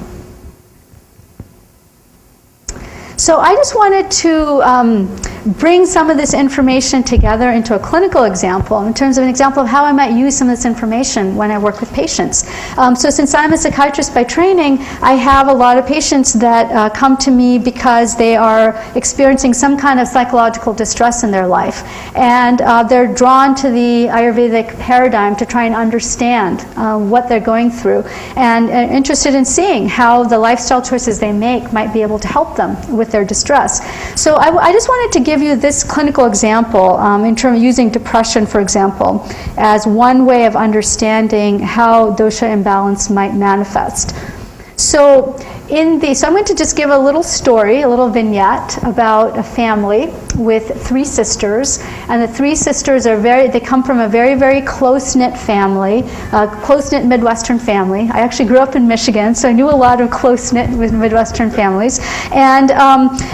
Speaker 1: So I just wanted to bring some of this information together into a clinical example, in terms of an example of how I might use some of this information when I work with patients. So since I'm a psychiatrist by training, I have a lot of patients that come to me because they are experiencing some kind of psychological distress in their life. And they're drawn to the Ayurvedic paradigm to try and understand what they're going through, and interested in seeing how the lifestyle choices they make might be able to help them with their distress. So I just wanted to give you this clinical example in terms of using depression, for example, as one way of understanding how dosha imbalance might manifest. So I'm going to just give a little story, a little vignette about a family with three sisters, and the three sisters they come from a very, very close-knit family, close-knit Midwestern family. I actually grew up in Michigan, so I knew a lot of close-knit Midwestern families. And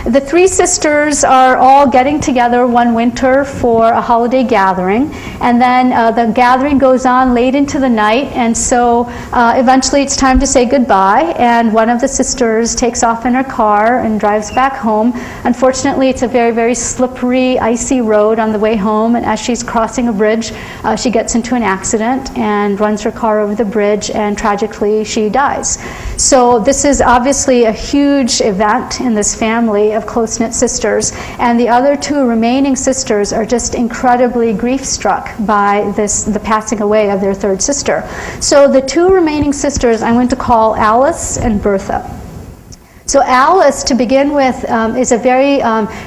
Speaker 1: the three sisters are all getting together one winter for a holiday gathering, and then the gathering goes on late into the night, and so eventually it's time to say goodbye, and one of the sisters takes off in her car and drives back home. Unfortunately, it's a very, very slippery, icy road on the way home, and as she's crossing a bridge, she gets into an accident and runs her car over the bridge, and tragically she dies. So this is obviously a huge event in this family of close-knit sisters, and the other two remaining sisters are just incredibly grief-struck by the passing away of their third sister. So the two remaining sisters I'm going to call Alice and Bertha. So Alice, to begin with, is a very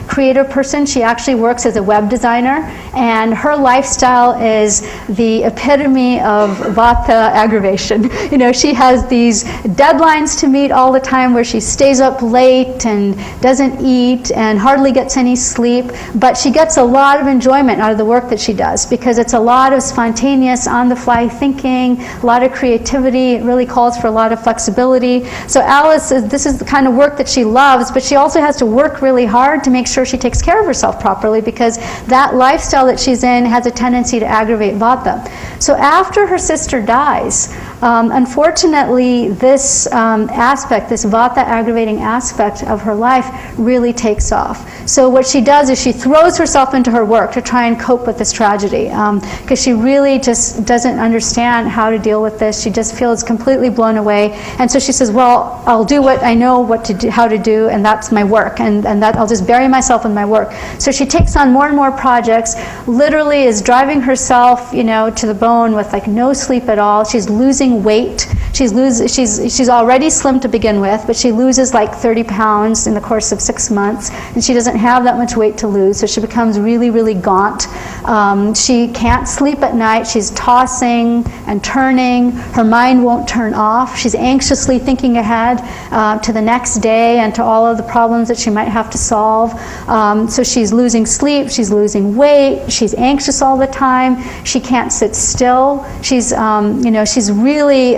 Speaker 1: creative person. She actually works as a web designer, and her lifestyle is the epitome of Vata aggravation. She has these deadlines to meet all the time where she stays up late and doesn't eat and hardly gets any sleep, but she gets a lot of enjoyment out of the work that she does because it's a lot of spontaneous, on-the-fly thinking, a lot of creativity. It really calls for a lot of flexibility. So Alice, this is the kind of work that she loves, but she also has to work really hard to make sure she takes care of herself properly, because that lifestyle that she's in has a tendency to aggravate Vata. So after her sister dies, unfortunately, this aspect, this Vata aggravating aspect of her life really takes off. So what she does is she throws herself into her work to try and cope with this tragedy, because she really just doesn't understand how to deal with this. She just feels completely blown away. And so she says, well, I'll do what I know how to do, and that's my work, and that I'll just bury myself in my work. So she takes on more and more projects, literally is driving herself, to the bone with no sleep at all. She's losing weight. She's already slim to begin with, but she loses like 30 pounds in the course of 6 months, and she doesn't have that much weight to lose, so she becomes really, really gaunt. She can't sleep at night. She's tossing and turning. Her mind won't turn off. She's anxiously thinking ahead to the next day and to all of the problems that she might have to solve. So she's losing sleep. She's losing weight. She's anxious all the time. She can't sit still. She's really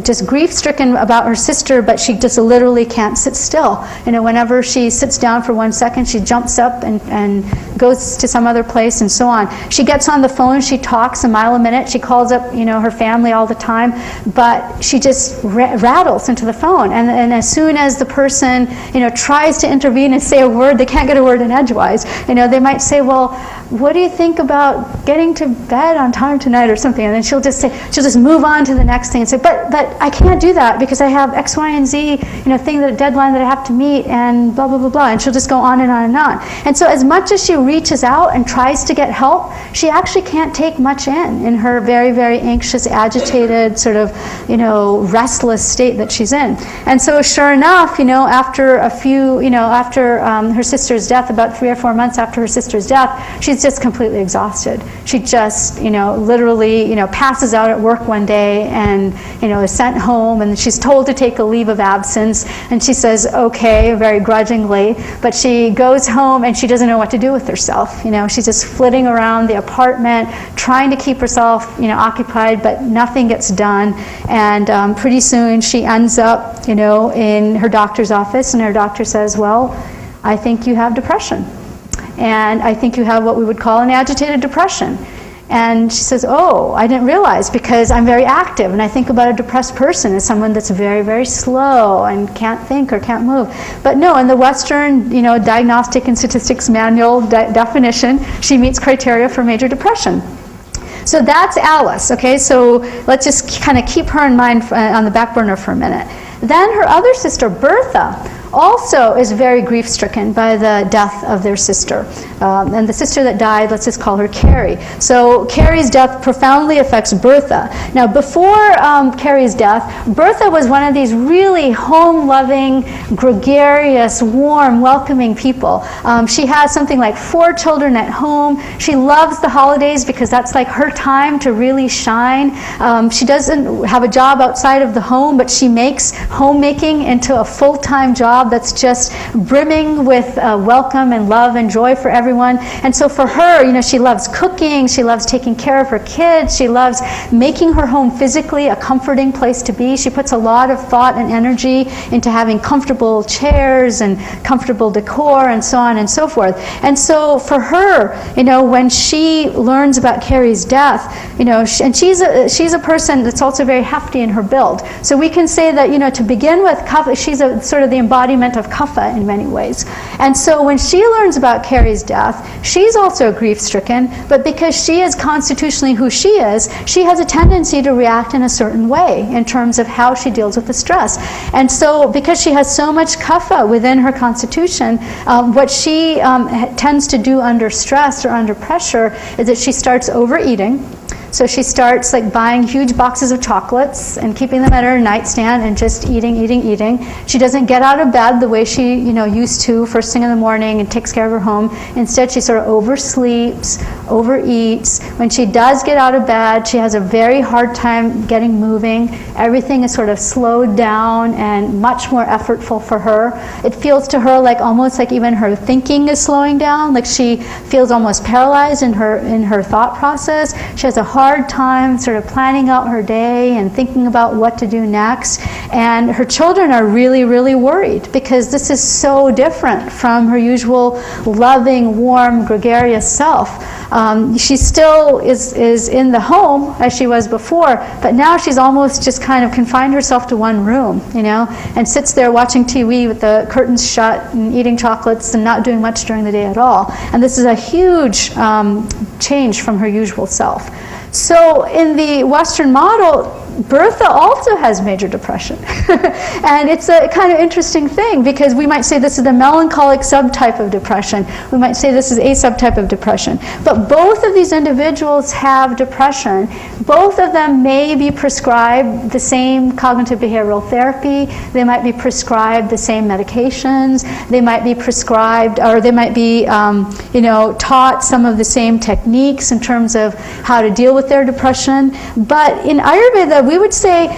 Speaker 1: just grief-stricken about her sister, but she just literally can't sit still. Whenever she sits down for 1 second, she jumps up and goes to some other place, and so on. She gets on the phone. She talks a mile a minute. She calls up, her family all the time, but she just rattles into the phone. And as soon as the person, tries to intervene and say a word, they can't get a word in edgewise. They might say, well, what do you think about getting to bed on time tonight or something? And then she'll just move on to the next thing and say, but I can't do that because I have X, Y, and Z, deadline that I have to meet, and blah, blah, blah, blah. And she'll just go on and on and on. And so as much as she reaches out and tries to get help, she actually can't take much in her very, very anxious, agitated, sort of, restless state that she's in. And so sure enough, after her sister's death, about 3 or 4 months after her sister's death, she's just completely exhausted. She just, literally, passes out at work one day and, is sent home, and she's told to take a leave of absence, and she says, okay, very grudgingly, but she goes home and she doesn't know what to do with herself. She's just flitting around the apartment, trying to keep herself, occupied, but nothing gets done, and pretty soon she ends up, in her doctor's office, and her doctor says, well, I think you have depression. And I think you have what we would call an agitated depression. And she says, oh, I didn't realize, because I'm very active, and I think about a depressed person as someone that's very, very slow and can't think or can't move. But no, in the Western, Diagnostic and Statistics Manual definition, she meets criteria for major depression. So that's Alice, okay? So let's just kind of keep her in mind on the back burner for a minute. Then her other sister, Bertha, also is very grief-stricken by the death of their sister. And the sister that died, let's just call her Carrie. So Carrie's death profoundly affects Bertha. Now, before Carrie's death, Bertha was one of these really home-loving, gregarious, warm, welcoming people. She has something like 4 children at home. She loves the holidays because that's like her time to really shine. She doesn't have a job outside of the home, but she makes homemaking into a full-time job that's just brimming with welcome and love and joy for everyone. And so for her, she loves cooking, she loves taking care of her kids, she loves making her home physically a comforting place to be. She puts a lot of thought and energy into having comfortable chairs and comfortable decor and so on and so forth. And so for her, when she learns about Carrie's death, and she's a person that's also very hefty in her build. So we can say that, to begin with, she's sort of the embodiment of kapha in many ways. And so when she learns about Carrie's death, she's also grief-stricken, but because she is constitutionally who she is, she has a tendency to react in a certain way in terms of how she deals with the stress. And so because she has so much kapha within her constitution, what she tends to do under stress or under pressure is that she starts overeating. So she starts buying huge boxes of chocolates and keeping them at her nightstand and just eating. She doesn't get out of bed the way she used to first thing in the morning and takes care of her home. Instead, she sort of oversleeps, overeats. When she does get out of bed, she has a very hard time getting moving. Everything is sort of slowed down and much more effortful for her. It feels to her almost like even her thinking is slowing down. Like she feels almost paralyzed in her thought process. She has a hard time sort of planning out her day and thinking about what to do next. And her children are really, really worried because this is so different from her usual loving, warm, gregarious self. She still is in the home as she was before, but now she's almost just kind of confined herself to one room, and sits there watching TV with the curtains shut and eating chocolates and not doing much during the day at all. And this is a huge change from her usual self. So in the Western model, Bertha also has major depression. And it's a kind of interesting thing, because we might say this is the melancholic subtype of depression. We might say this is a subtype of depression. But both of these individuals have depression. Both of them may be prescribed the same cognitive behavioral therapy. They might be prescribed the same medications. They might be prescribed, or they might be taught some of the same techniques in terms of how to deal with their depression. But in Ayurveda, we would say,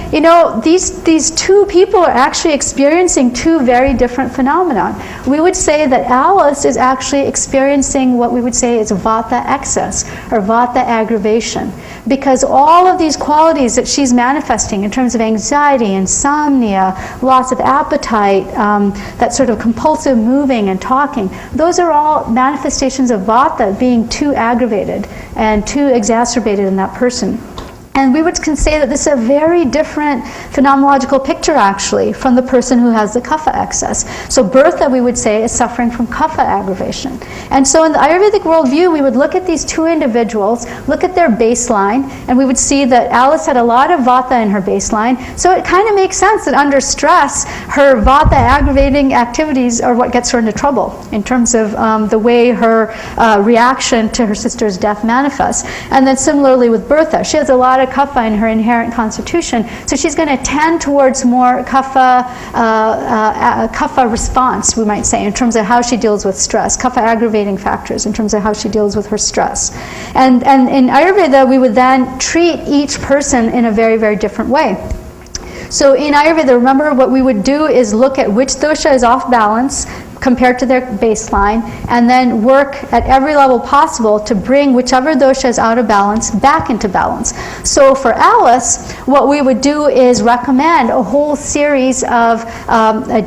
Speaker 1: these two people are actually experiencing two very different phenomena. We would say that Alice is actually experiencing what we would say is vata excess, or vata aggravation, because all of these qualities that she's manifesting in terms of anxiety, insomnia, loss of appetite, that sort of compulsive moving and talking, those are all manifestations of vata being too aggravated and too exacerbated in that person. And we can say that this is a very different phenomenological picture, actually, from the person who has the kapha excess. So Bertha, we would say, is suffering from kapha aggravation. And so in the Ayurvedic worldview, we would look at these two individuals, look at their baseline, and we would see that Alice had a lot of vata in her baseline. So it kind of makes sense that under stress, her vata aggravating activities are what gets her into trouble in terms of the way her reaction to her sister's death manifests. And then similarly with Bertha, she has a lot of kapha in her inherent constitution, so she's going to tend towards more kapha response, we might say, in terms of how she deals with stress, kapha aggravating factors in terms of how she deals with her stress. And in Ayurveda, we would then treat each person in a very, very different way. So in Ayurveda, remember, what we would do is look at which dosha is off balance compared to their baseline, and then work at every level possible to bring whichever dosha is out of balance back into balance. So for Alice, what we would do is recommend a whole series of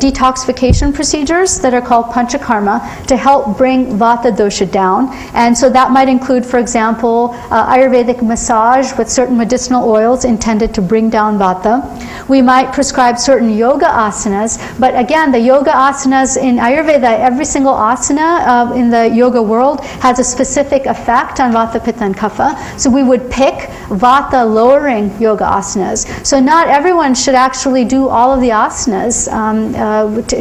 Speaker 1: detoxification procedures that are called panchakarma to help bring vata dosha down. And so that might include, for example, Ayurvedic massage with certain medicinal oils intended to bring down vata. We might prescribe certain yoga asanas, but again, the yoga asanas in Ayurveda, every single asana in the yoga world has a specific effect on vata, pitta, and kapha. So we would pick vata lowering yoga asanas. So not everyone should actually do all of the asanas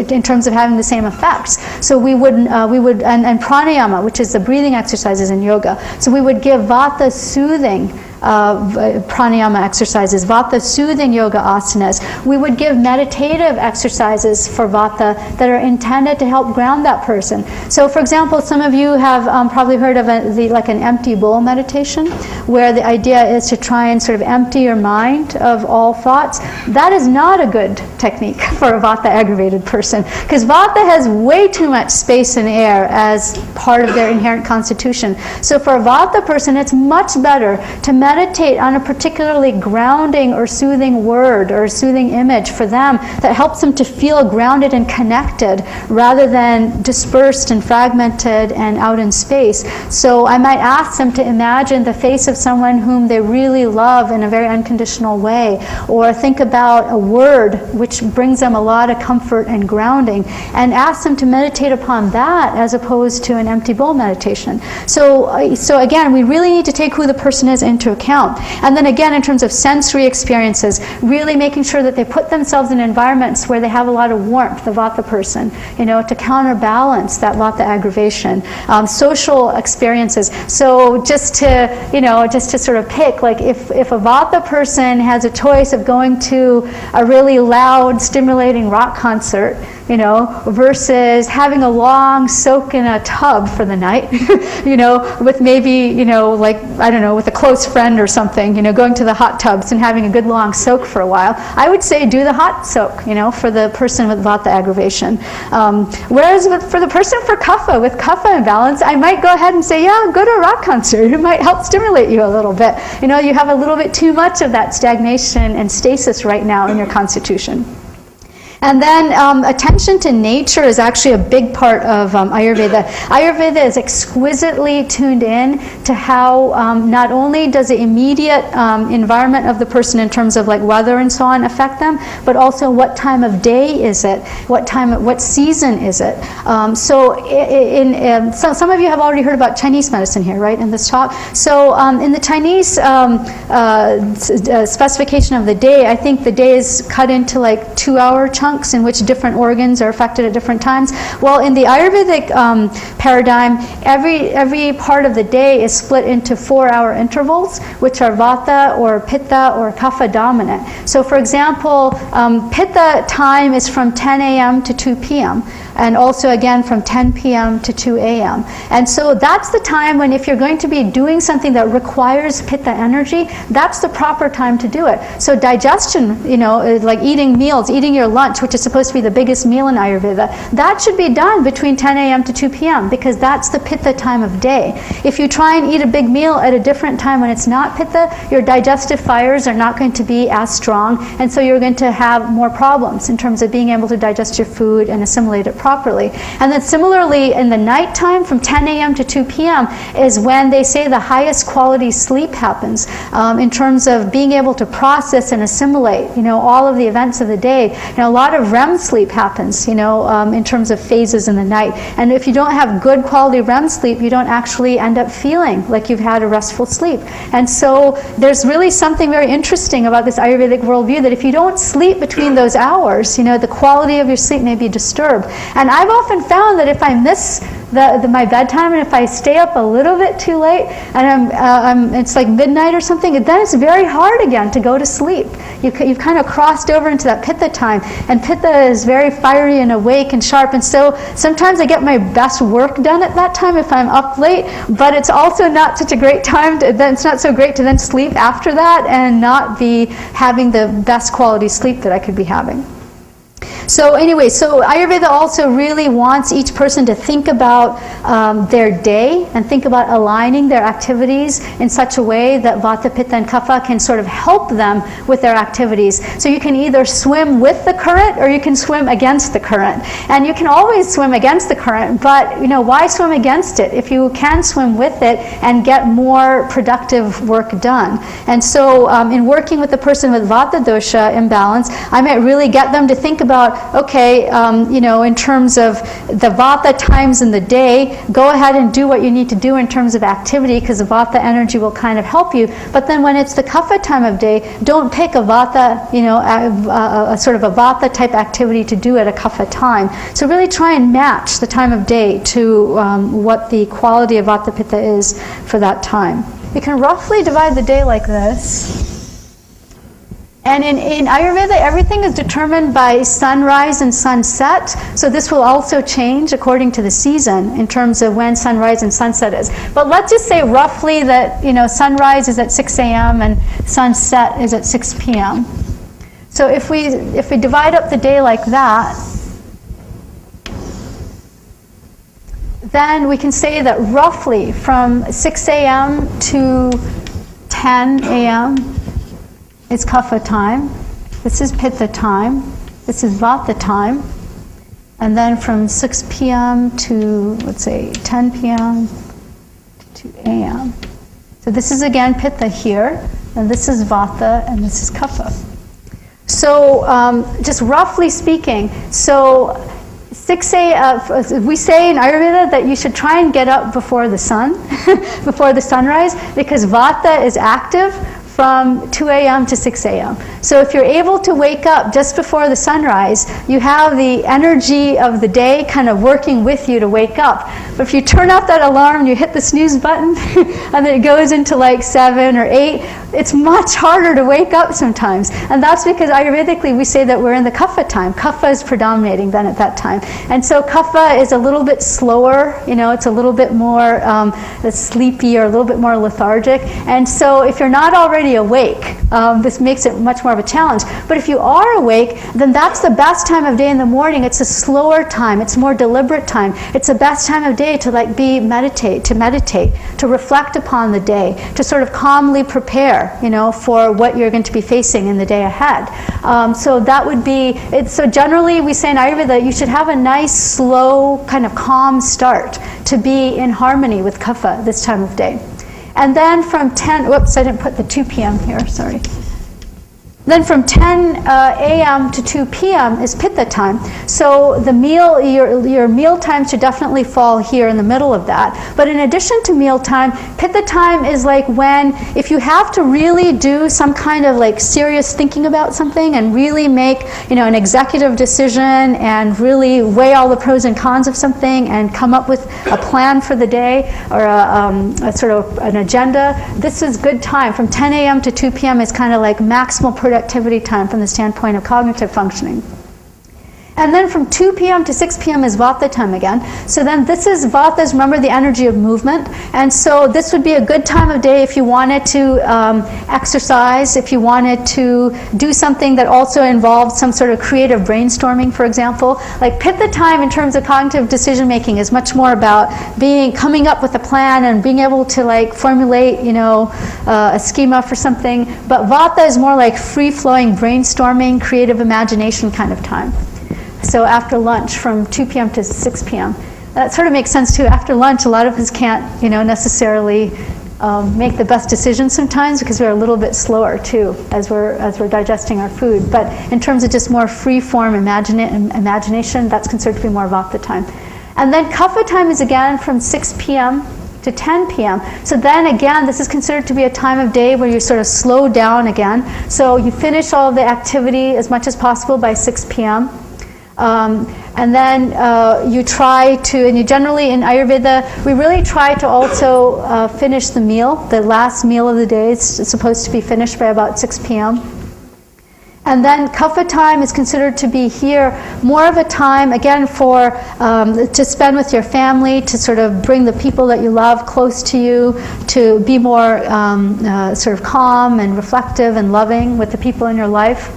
Speaker 1: in terms of having the same effects. So we would and pranayama, which is the breathing exercises in yoga. So we would give vata soothing pranayama exercises, vata soothing yoga asanas. We would give meditative exercises for vata that are intended to help ground that person. So for example, some of you have probably heard of like an empty bowl meditation, where the idea is to try and sort of empty your mind of all thoughts. That is not a good technique for a vata aggravated person, because vata has way too much space and air as part of their inherent constitution. So for a vata person, it's much better to meditate on a particularly grounding or soothing word or soothing image for them that helps them to feel grounded and connected rather than dispersed and fragmented and out in space. So I might ask them to imagine the face of someone whom they really love in a very unconditional way, or think about a word which brings them a lot of comfort and grounding, and ask them to meditate upon that as opposed to an empty bowl meditation. So again, we really need to take who the person is into account. And then again, in terms of sensory experiences, really making sure that they put themselves in environments where they have a lot of warmth, the vata person, to counterbalance that vata aggravation. Social experiences. So just to sort of pick, like if a vata person has a choice of going to a really loud, stimulating rock concert, versus having a long soak in a tub for the night, with maybe, with a close friend or something, going to the hot tubs and having a good long soak for a while, I would say do the hot soak, for the person with vata aggravation. Whereas for the person with kapha imbalance, I might go ahead and say, yeah, go to a rock concert. It might help stimulate you a little bit. You have a little bit too much of that stagnation and stasis right now in your constitution. And then attention to nature is actually a big part of Ayurveda. Ayurveda is exquisitely tuned in to how not only does the immediate environment of the person in terms of like weather and so on affect them, but also what time of day is it, what season is it. So some of you have already heard about Chinese medicine here, right, in this talk. So in the Chinese specification of the day, I think the day is cut into like 2-hour chunks in which different organs are affected at different times. Well, in the Ayurvedic paradigm, every part of the day is split into 4-hour intervals, which are Vata or Pitta or Kapha dominant. So for example, Pitta time is from 10 a.m. to 2 p.m. and also again from 10 p.m. to 2 a.m. And so that's the time when if you're going to be doing something that requires Pitta energy, that's the proper time to do it. So digestion, like eating meals, eating your lunch, which is supposed to be the biggest meal in Ayurveda, that should be done between 10 a.m. to 2 p.m. because that's the Pitta time of day. If you try and eat a big meal at a different time when it's not Pitta, your digestive fires are not going to be as strong, and so you're going to have more problems in terms of being able to digest your food and assimilate it properly. And then similarly, in the nighttime from 10 a.m. to 2 p.m. is when they say the highest quality sleep happens in terms of being able to process and assimilate, all of the events of the day. A lot of REM sleep happens, in terms of phases in the night. And if you don't have good quality REM sleep, you don't actually end up feeling like you've had a restful sleep. And so there's really something very interesting about this Ayurvedic worldview that if you don't sleep between those hours, the quality of your sleep may be disturbed. And I've often found that if I miss my bedtime and if I stay up a little bit too late and it's like midnight or something, then it's very hard again to go to sleep. You've kind of crossed over into that Pitta time, and Pitta is very fiery and awake and sharp, and so sometimes I get my best work done at that time if I'm up late, but it's also not such a great time it's not so great to then sleep after that and not be having the best quality sleep that I could be having. So anyway, so Ayurveda also really wants each person to think about their day and think about aligning their activities in such a way that Vata, Pitta, and Kapha can sort of help them with their activities. So you can either swim with the current or you can swim against the current. And you can always swim against the current, but why swim against it if you can swim with it and get more productive work done? And so in working with a person with Vata dosha imbalance, I might really get them to think about, okay, in terms of the Vata times in the day, go ahead and do what you need to do in terms of activity because the Vata energy will kind of help you. But then when it's the Kapha time of day, don't pick a Vata, a sort of a Vata type activity to do at a Kapha time. So really try and match the time of day to what the quality of Vata Pitta is for that time. You can roughly divide the day like this. And in Ayurveda, everything is determined by sunrise and sunset. So this will also change according to the season in terms of when sunrise and sunset is. But let's just say roughly that sunrise is at 6 a.m. and sunset is at 6 p.m. So if we divide up the day like that, then we can say that roughly from 6 a.m. to 10 a.m. it's Kapha time, this is Pitta time, this is Vata time, and then from 6 p.m. to, let's say, 10 p.m. to 2 a.m. So this is again Pitta here, and this is Vata, and this is Kapha. So just roughly speaking, so 6 a.m. We say in Ayurveda that you should try and get up before the sun, before the sunrise, because Vata is active from 2 a.m. to 6 a.m. So if you're able to wake up just before the sunrise, you have the energy of the day kind of working with you to wake up. But if you turn off that alarm, you hit the snooze button, and then it goes into like 7 or 8, it's much harder to wake up sometimes. And that's because Ayurvedically we say that we're in the Kapha time. Kapha is predominating then at that time. And so Kapha is a little bit slower, it's a little bit more sleepy or a little bit more lethargic. And so if you're not already already awake, this makes it much more of a challenge. But if you are awake, then that's the best time of day in the morning. It's a slower time. It's more deliberate time. It's the best time of day to meditate, to reflect upon the day, to sort of calmly prepare, for what you're going to be facing in the day ahead. So that would be it. So generally, we say in Ayurveda, you should have a nice, slow, kind of calm start to be in harmony with kapha this time of day. And then from 10, whoops, I didn't put the 2 p.m. here, sorry. Then from 10 a.m. to 2 p.m. is pitta time. So the meal, your meal time should definitely fall here in the middle of that. But in addition to meal time, pitta time is like when, if you have to really do some kind of like serious thinking about something and really make, an executive decision and really weigh all the pros and cons of something and come up with a plan for the day or a sort of an agenda, this is good time. From 10 a.m. to 2 p.m. is kind of like maximal productivity time from the standpoint of cognitive functioning. And then from 2 p.m. to 6 p.m. is Vata time again. So then this is Vata, remember, the energy of movement. And so this would be a good time of day if you wanted to exercise, if you wanted to do something that also involved some sort of creative brainstorming, for example. Like Pitta time in terms of cognitive decision making is much more about coming up with a plan and being able to formulate, a schema for something. But Vata is more like free-flowing brainstorming, creative imagination kind of time. So after lunch from 2 p.m. to 6 p.m. That sort of makes sense too. After lunch, a lot of us can't, necessarily make the best decisions sometimes because we're a little bit slower too as we're digesting our food. But in terms of just more free-form imagination, that's considered to be more Vata time. And then Kapha time is again from 6 p.m. to 10 p.m. So then again, this is considered to be a time of day where you sort of slow down again. So you finish all of the activity as much as possible by 6 p.m. And then you try to, and you generally in Ayurveda, we really try to also finish the meal. The last meal of the day is supposed to be finished by about 6 p.m. And then Kapha time is considered to be here more of a time, again, for to spend with your family, to sort of bring the people that you love close to you, to be more sort of calm and reflective and loving with the people in your life.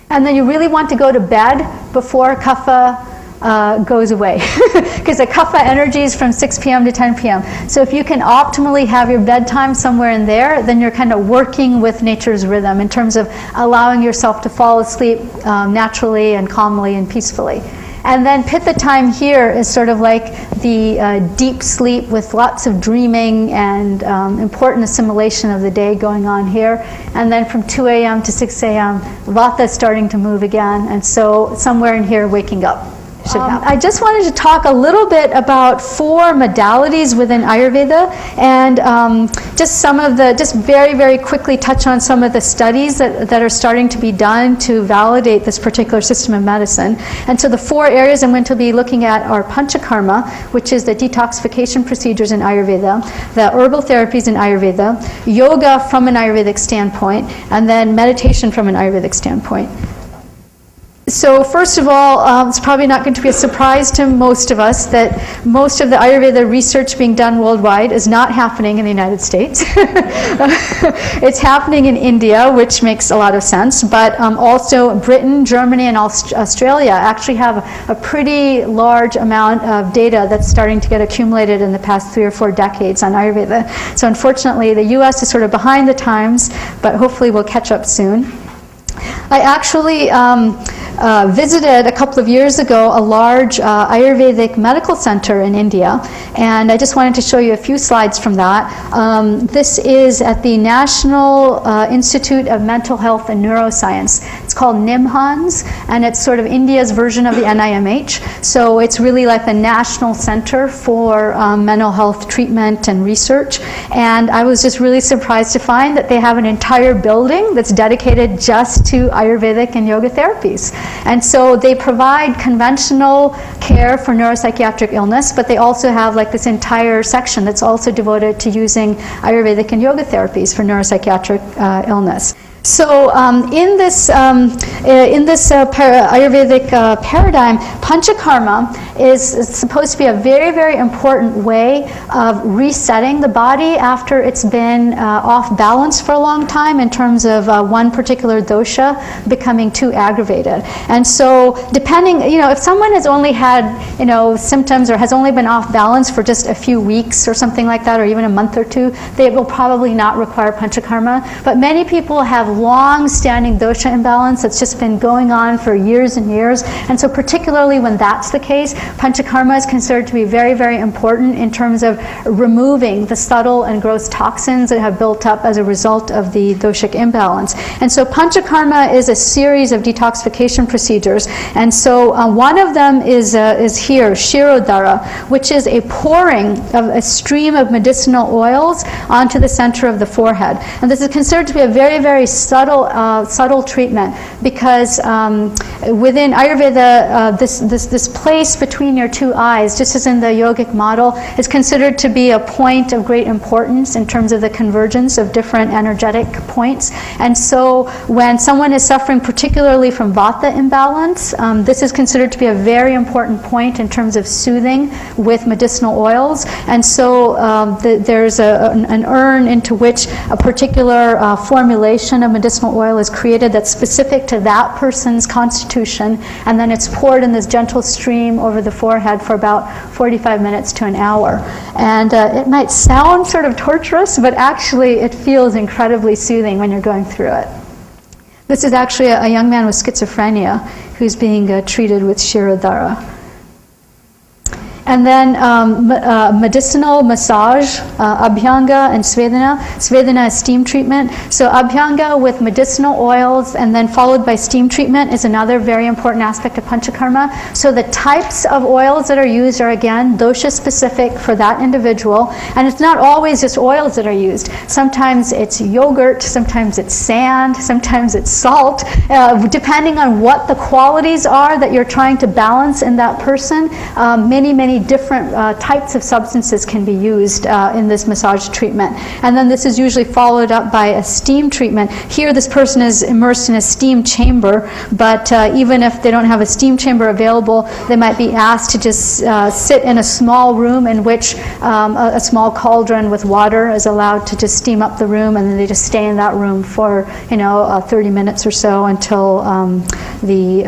Speaker 1: And then you really want to go to bed before Kapha goes away, because the Kapha energy is from 6 p.m. to 10 p.m. So if you can optimally have your bedtime somewhere in there, then you're kind of working with nature's rhythm in terms of allowing yourself to fall asleep naturally and calmly and peacefully. And then Pitta time here is sort of like the deep sleep with lots of dreaming and important assimilation of the day going on here. And then from 2 a.m. to 6 a.m., Vata is starting to move again. And so somewhere in here, waking up. I just wanted to talk a little bit about 4 modalities within Ayurveda, and just very, very quickly touch on some of the studies that are starting to be done to validate this particular system of medicine. And so the 4 areas I'm going to be looking at are Panchakarma, which is the detoxification procedures in Ayurveda, the herbal therapies in Ayurveda, yoga from an Ayurvedic standpoint, and then meditation from an Ayurvedic standpoint. So first of all, it's probably not going to be a surprise to most of us that most of the Ayurveda research being done worldwide is not happening in the United States. It's happening in India, which makes a lot of sense, but also Britain, Germany, and Australia actually have a pretty large amount of data that's starting to get accumulated in the past 3 or 4 decades on Ayurveda. So unfortunately, the US is sort of behind the times, but hopefully we'll catch up soon. I actually visited a couple of years ago a large Ayurvedic medical center in India, and I just wanted to show you a few slides from that. This is at the National Institute of Mental Health and Neuroscience. It's called NIMHANS, and it's sort of India's version of the NIMH. So it's really like the national center for mental health treatment and research. And I was just really surprised to find that they have an entire building that's dedicated just to Ayurvedic and yoga therapies. And so they provide conventional care for neuropsychiatric illness, but they also have like this entire section that's also devoted to using Ayurvedic and yoga therapies for neuropsychiatric illness. So in this Ayurvedic paradigm, panchakarma is supposed to be a very, very important way of resetting the body after it's been off balance for a long time in terms of one particular dosha becoming too aggravated. And so depending, if someone has only had, symptoms or has only been off balance for just a few weeks or something like that, or even a month or two, they will probably not require panchakarma. But many people have long-standing dosha imbalance that's just been going on for years and years, and so particularly when that's the case, panchakarma is considered to be very, very important in terms of removing the subtle and gross toxins that have built up as a result of the doshic imbalance. And so panchakarma is a series of detoxification procedures, and so one of them is here, shirodhara, which is a pouring of a stream of medicinal oils onto the center of the forehead. And this is considered to be a very, very subtle treatment, because within Ayurveda, this place between your two eyes, just as in the yogic model, is considered to be a point of great importance in terms of the convergence of different energetic points. And so when someone is suffering particularly from vata imbalance, this is considered to be a very important point in terms of soothing with medicinal oils. And so there's an urn into which a particular formulation of medicinal oil is created that's specific to that person's constitution, and then it's poured in this gentle stream over the forehead for about 45 minutes to an hour. And it might sound sort of torturous, but actually it feels incredibly soothing when you're going through it. This is actually a young man with schizophrenia who's being treated with shirodhara. And then medicinal massage, abhyanga and svedana. Svedana is steam treatment. So abhyanga with medicinal oils and then followed by steam treatment is another very important aspect of panchakarma. So the types of oils that are used are, again, dosha specific for that individual. And it's not always just oils that are used. Sometimes it's yogurt, sometimes it's sand, sometimes it's salt. Depending on what the qualities are that you're trying to balance in that person, many different types of substances can be used in this massage treatment. And then this is usually followed up by a steam treatment. Here this person is immersed in a steam chamber, but even if they don't have a steam chamber available, they might be asked to just sit in a small room in which a small cauldron with water is allowed to just steam up the room, and then they just stay in that room for 30 minutes or so until the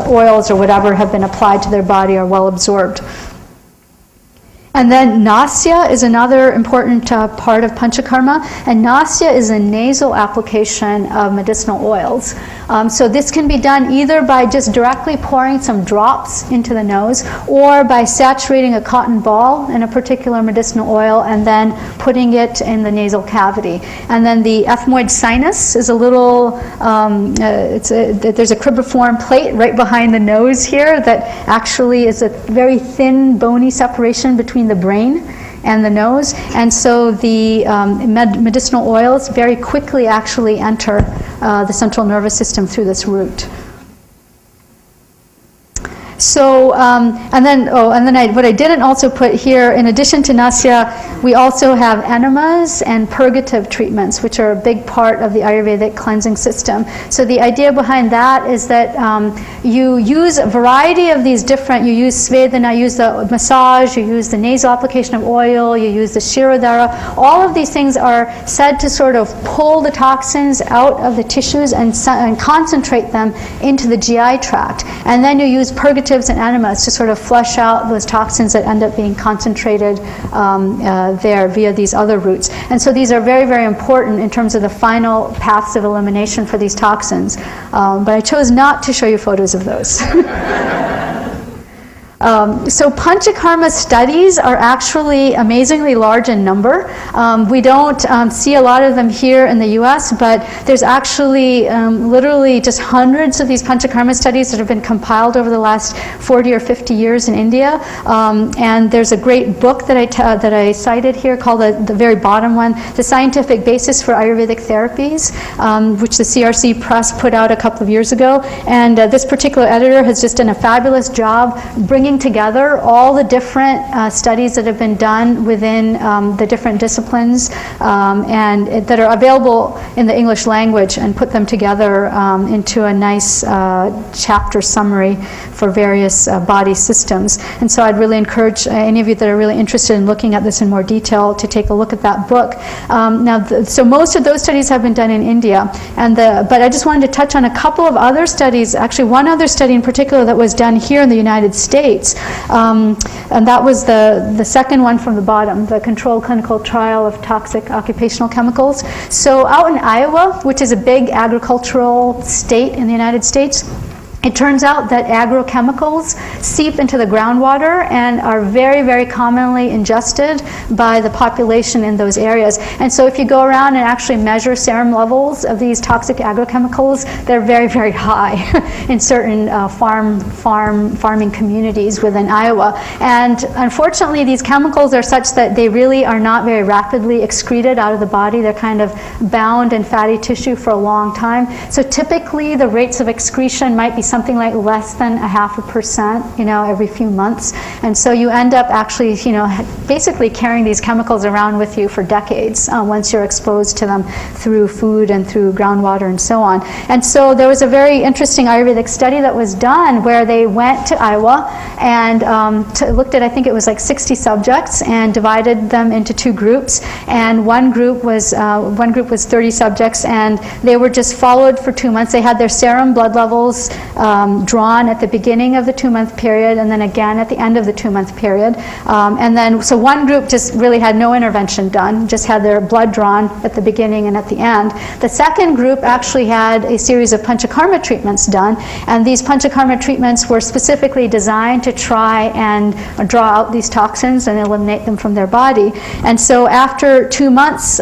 Speaker 1: oils or whatever have been applied to their body are well absorbed. And then nasya is another important part of panchakarma, and nasya is a nasal application of medicinal oils. So this can be done either by just directly pouring some drops into the nose, or by saturating a cotton ball in a particular medicinal oil and then putting it in the nasal cavity. And then the ethmoid sinus is a little, there's a cribriform plate right behind the nose here that actually is a very thin bony separation between the brain and the nose, and so the medicinal oils very quickly actually enter the central nervous system through this route. So, and then what I didn't also put here, in addition to nasya, we also have enemas and purgative treatments, which are a big part of the Ayurvedic cleansing system. So the idea behind that is that you use a variety of these different, you use svedana, you use the massage, you use the nasal application of oil, you use the shirodhara. All of these things are said to sort of pull the toxins out of the tissues and concentrate them into the GI tract. And then you use purgatives and enemas to sort of flush out those toxins that end up being concentrated there via these other routes. And so these are very, very important in terms of the final paths of elimination for these toxins. But I chose not to show you photos of those. So panchakarma studies are actually amazingly large in number. We don't see a lot of them here in the US, but there's actually literally just hundreds of these panchakarma studies that have been compiled over the last 40 or 50 years in India. And there's a great book that I cited here called the very bottom one, The Scientific Basis for Ayurvedic Therapies, which the CRC Press put out a couple of years ago. And this particular editor has just done a fabulous job bringing bringing together all the different studies that have been done within the different disciplines and that are available in the English language, and put them together into a nice chapter summary for various body systems. And so I'd really encourage any of you that are really interested in looking at this in more detail to take a look at that book. So most of those studies have been done in India, but I just wanted to touch on a couple of other studies, actually one other study in particular that was done here in the United States, and that was the second one from the bottom, the controlled clinical trial of toxic occupational chemicals. So out in Iowa, which is a big agricultural state in the United States, it turns out that agrochemicals seep into the groundwater and are very, very commonly ingested by the population in those areas. And so if you go around and actually measure serum levels of these toxic agrochemicals, they're very, very high in certain farming communities within Iowa. And unfortunately, these chemicals are such that they really are not very rapidly excreted out of the body. They're kind of bound in fatty tissue for a long time. So typically, the rates of excretion might be something like less than 0.5%, every few months. And so you end up actually, basically carrying these chemicals around with you for decades once you're exposed to them through food and through groundwater and so on. And so there was a very interesting Ayurvedic study that was done where they went to Iowa and looked at, I think it was like 60 subjects, and divided them into two groups. And one group was 30 subjects, and they were just followed for 2 months. They had their serum blood levels drawn at the beginning of the 2-month period, and then again at the end of the 2-month period. So one group just really had no intervention done, just had their blood drawn at the beginning and at the end. The second group actually had a series of panchakarma treatments done, and these panchakarma treatments were specifically designed to try and draw out these toxins and eliminate them from their body. And so after 2 months,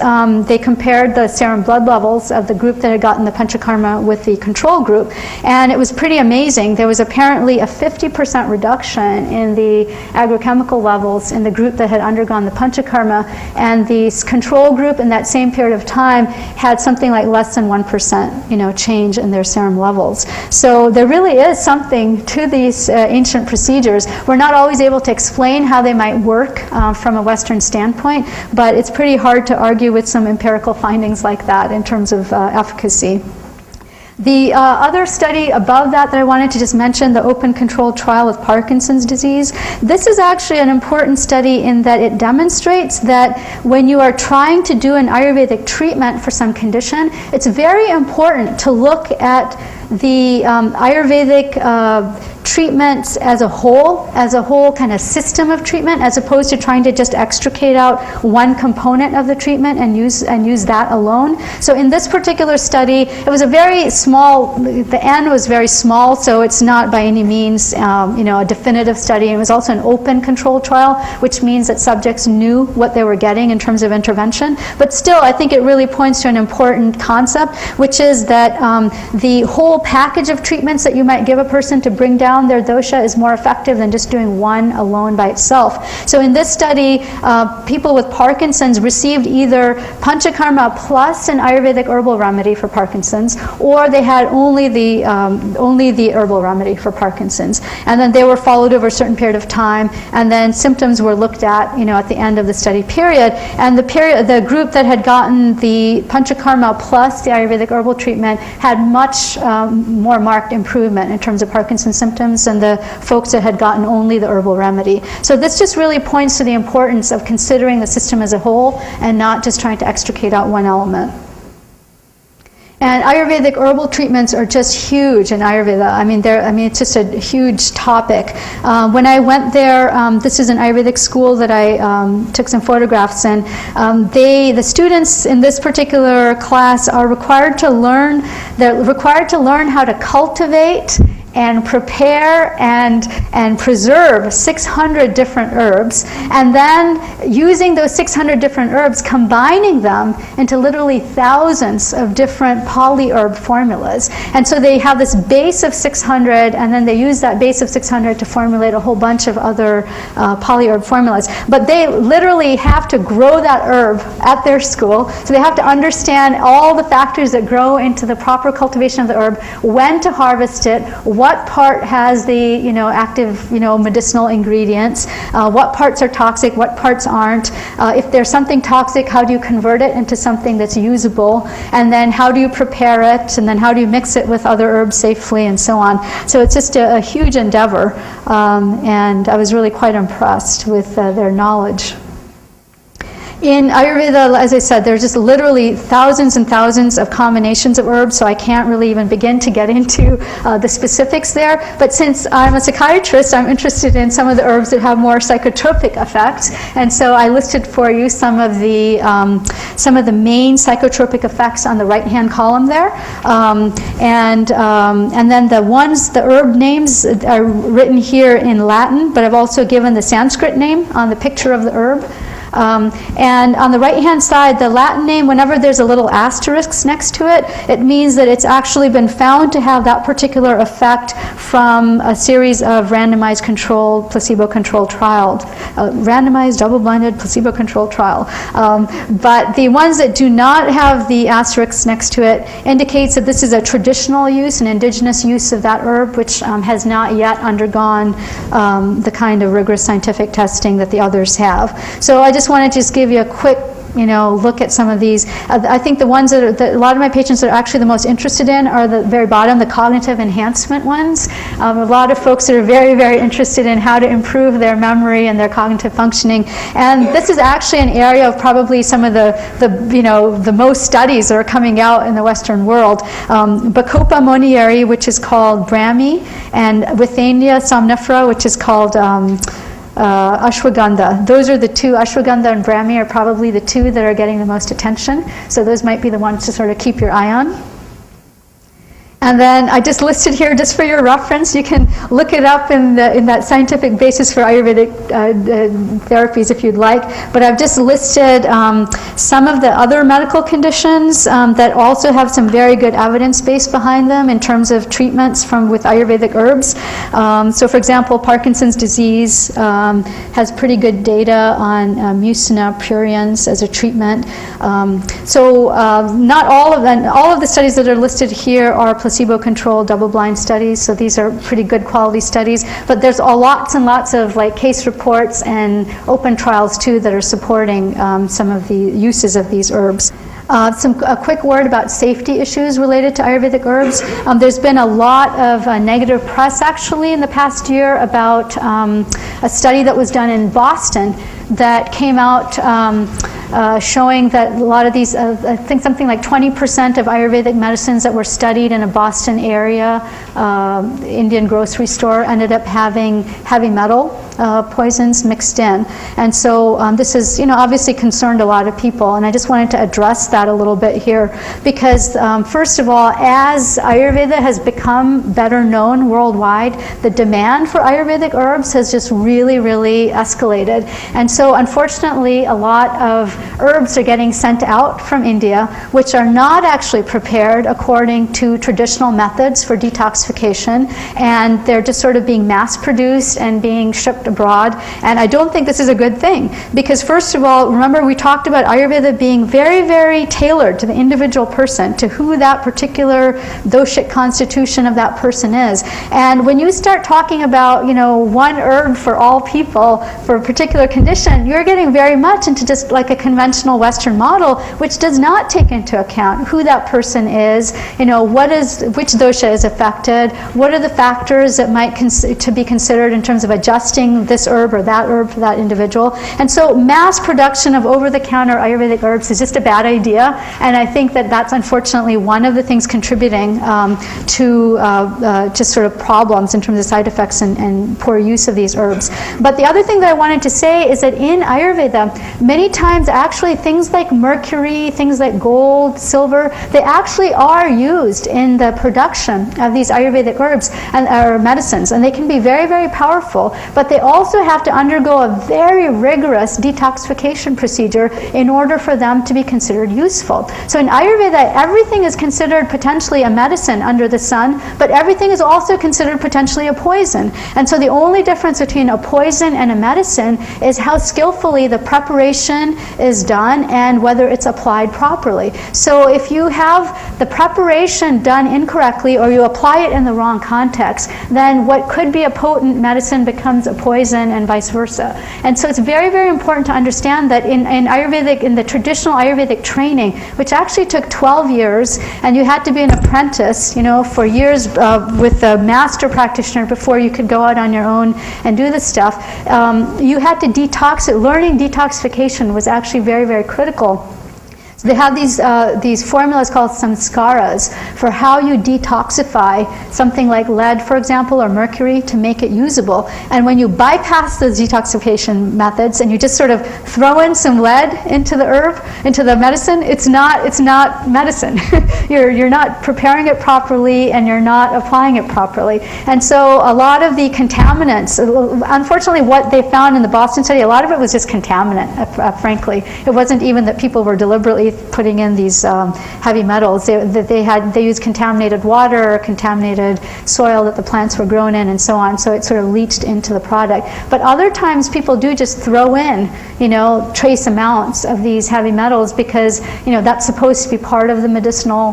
Speaker 1: they compared the serum blood levels of the group that had gotten the panchakarma with the control group, and it was pretty amazing. There was apparently a 50% reduction in the agrochemical levels in the group that had undergone the panchakarma, and the control group in that same period of time had something like less than 1%, change in their serum levels. So there really is something to these ancient procedures. We're not always able to explain how they might work from a Western standpoint, but it's pretty hard to argue with some empirical findings like that in terms of efficacy. The other study above that I wanted to just mention, the open controlled trial of Parkinson's disease. This is actually an important study in that it demonstrates that when you are trying to do an Ayurvedic treatment for some condition, it's very important to look at the Ayurvedic treatments as a whole kind of system of treatment, as opposed to trying to just extricate out one component of the treatment and use that alone. So in this particular study, it was a very small, the N was very small, so it's not by any means a definitive study. It was also an open control trial, which means that subjects knew what they were getting in terms of intervention. But still, I think it really points to an important concept, which is that the whole package of treatments that you might give a person to bring down their dosha is more effective than just doing one alone by itself. So in this study, people with Parkinson's received either panchakarma plus an Ayurvedic herbal remedy for Parkinson's, or they had only the herbal remedy for Parkinson's. And then they were followed over a certain period of time, and then symptoms were looked at, at the end of the study period. And the group that had gotten the panchakarma plus the Ayurvedic herbal treatment had much more marked improvement in terms of Parkinson's symptoms than the folks that had gotten only the herbal remedy. So this just really points to the importance of considering the system as a whole and not just trying to extricate out one element. And Ayurvedic herbal treatments are just huge in Ayurveda. It's just a huge topic. When I went there, this is an Ayurvedic school that I took some photographs in. The students in this particular class are required to learn. They're required to learn how to cultivate and prepare and preserve 600 different herbs, and then using those 600 different herbs, combining them into literally thousands of different polyherb formulas. And so they have this base of 600, and then they use that base of 600 to formulate a whole bunch of other polyherb formulas. But they literally have to grow that herb at their school, so they have to understand all the factors that grow into the proper cultivation of the herb, when to harvest it, what what part has the active medicinal ingredients, what parts are toxic, what parts aren't. If there's something toxic, how do you convert it into something that's usable, and then how do you prepare it, and then how do you mix it with other herbs safely, and so on. So it's just a huge endeavor, and I was really quite impressed with their knowledge. In Ayurveda, as I said, there's just literally thousands and thousands of combinations of herbs, so I can't really even begin to get into the specifics there. But since I'm a psychiatrist, I'm interested in some of the herbs that have more psychotropic effects, and so I listed for you some of the main psychotropic effects on the right-hand column there, and then the herb names are written here in Latin, but I've also given the Sanskrit name on the picture of the herb. And on the right-hand side, the Latin name, whenever there's a little asterisk next to it, it means that it's actually been found to have that particular effect from a series of randomized controlled, placebo-controlled trials. Randomized, double-blinded, placebo-controlled trial. But the ones that do not have the asterisk next to it indicates that this is a traditional use, an indigenous use of that herb, which has not yet undergone the kind of rigorous scientific testing that the others have. So I just want to give you a quick look at some of these. I think the ones that a lot of my patients are actually the most interested in are the very bottom, the cognitive enhancement ones. A lot of folks that are very, very interested in how to improve their memory and their cognitive functioning. And this is actually an area of probably some of the most studies that are coming out in the Western world. Bacopa monieri, which is called Brahmi, and Withania somnifera, which is called ashwagandha. Those are the two. Ashwagandha and Brahmi are probably the two that are getting the most attention. So those might be the ones to sort of keep your eye on. And then I just listed here, just for your reference, you can look it up in that scientific basis for Ayurvedic therapies if you'd like. But I've just listed some of the other medical conditions that also have some very good evidence base behind them in terms of treatments with Ayurvedic herbs. So for example, Parkinson's disease has pretty good data on mucina pruriens as a treatment. Not all of the studies that are listed here are placebo-controlled, double-blind studies, so these are pretty good quality studies. But there's lots and lots of case reports and open trials too that are supporting some of the uses of these herbs. A quick word about safety issues related to Ayurvedic herbs. There's been a lot of negative press actually in the past year about a study that was done in Boston that came out showing that a lot of these, I think something like 20% of Ayurvedic medicines that were studied in a Boston area Indian grocery store ended up having heavy metal poisons mixed in. And so this has obviously concerned a lot of people, and I just wanted to address that a little bit here because first of all, as Ayurveda has become better known worldwide, the demand for Ayurvedic herbs has just really, really escalated. And so unfortunately, a lot of herbs are getting sent out from India, which are not actually prepared according to traditional methods for detoxification, and they're just sort of being mass-produced and being shipped abroad. And I don't think this is a good thing, because first of all, remember we talked about Ayurveda being very, very tailored to the individual person, to who that particular doshic constitution of that person is. And when you start talking about, one herb for all people for a particular condition, you're getting very much into just like a conventional Western model, which does not take into account who that person is, which dosha is affected, what are the factors that might to be considered in terms of adjusting this herb or that herb for that individual. And so mass production of over-the-counter Ayurvedic herbs is just a bad idea, and I think that that's unfortunately one of the things contributing to just sort of problems in terms of side effects and poor use of these herbs. But the other thing that I wanted to say is that in Ayurveda, many times actually things like mercury, things like gold, silver, they actually are used in the production of these Ayurvedic herbs or medicines, and they can be very, very powerful, but they also have to undergo a very rigorous detoxification procedure in order for them to be considered useful. So in Ayurveda, everything is considered potentially a medicine under the sun, but everything is also considered potentially a poison. And so the only difference between a poison and a medicine is how skillfully the preparation is done and whether it's applied properly. So if you have the preparation done incorrectly or you apply it in the wrong context, then what could be a potent medicine becomes a poison and vice versa. And so it's very, very important to understand that in Ayurvedic, in the traditional Ayurvedic training, which actually took 12 years, and you had to be an apprentice, for years with a master practitioner before you could go out on your own and do this stuff, you had to detox it. Learning detoxification was actually very, very critical. So they have these formulas called samskaras for how you detoxify something like lead, for example, or mercury to make it usable. And when you bypass those detoxification methods and you just sort of throw in some lead into the herb, into the medicine, it's not medicine. You're not preparing it properly and you're not applying it properly. And so a lot of the contaminants, unfortunately what they found in the Boston study, a lot of it was just contaminant, frankly. It wasn't even that people were deliberately putting in these heavy metals. They used contaminated water or contaminated soil that the plants were grown in and so on, so it sort of leached into the product. But other times people do just throw in, trace amounts of these heavy metals because, that's supposed to be part of the medicinal,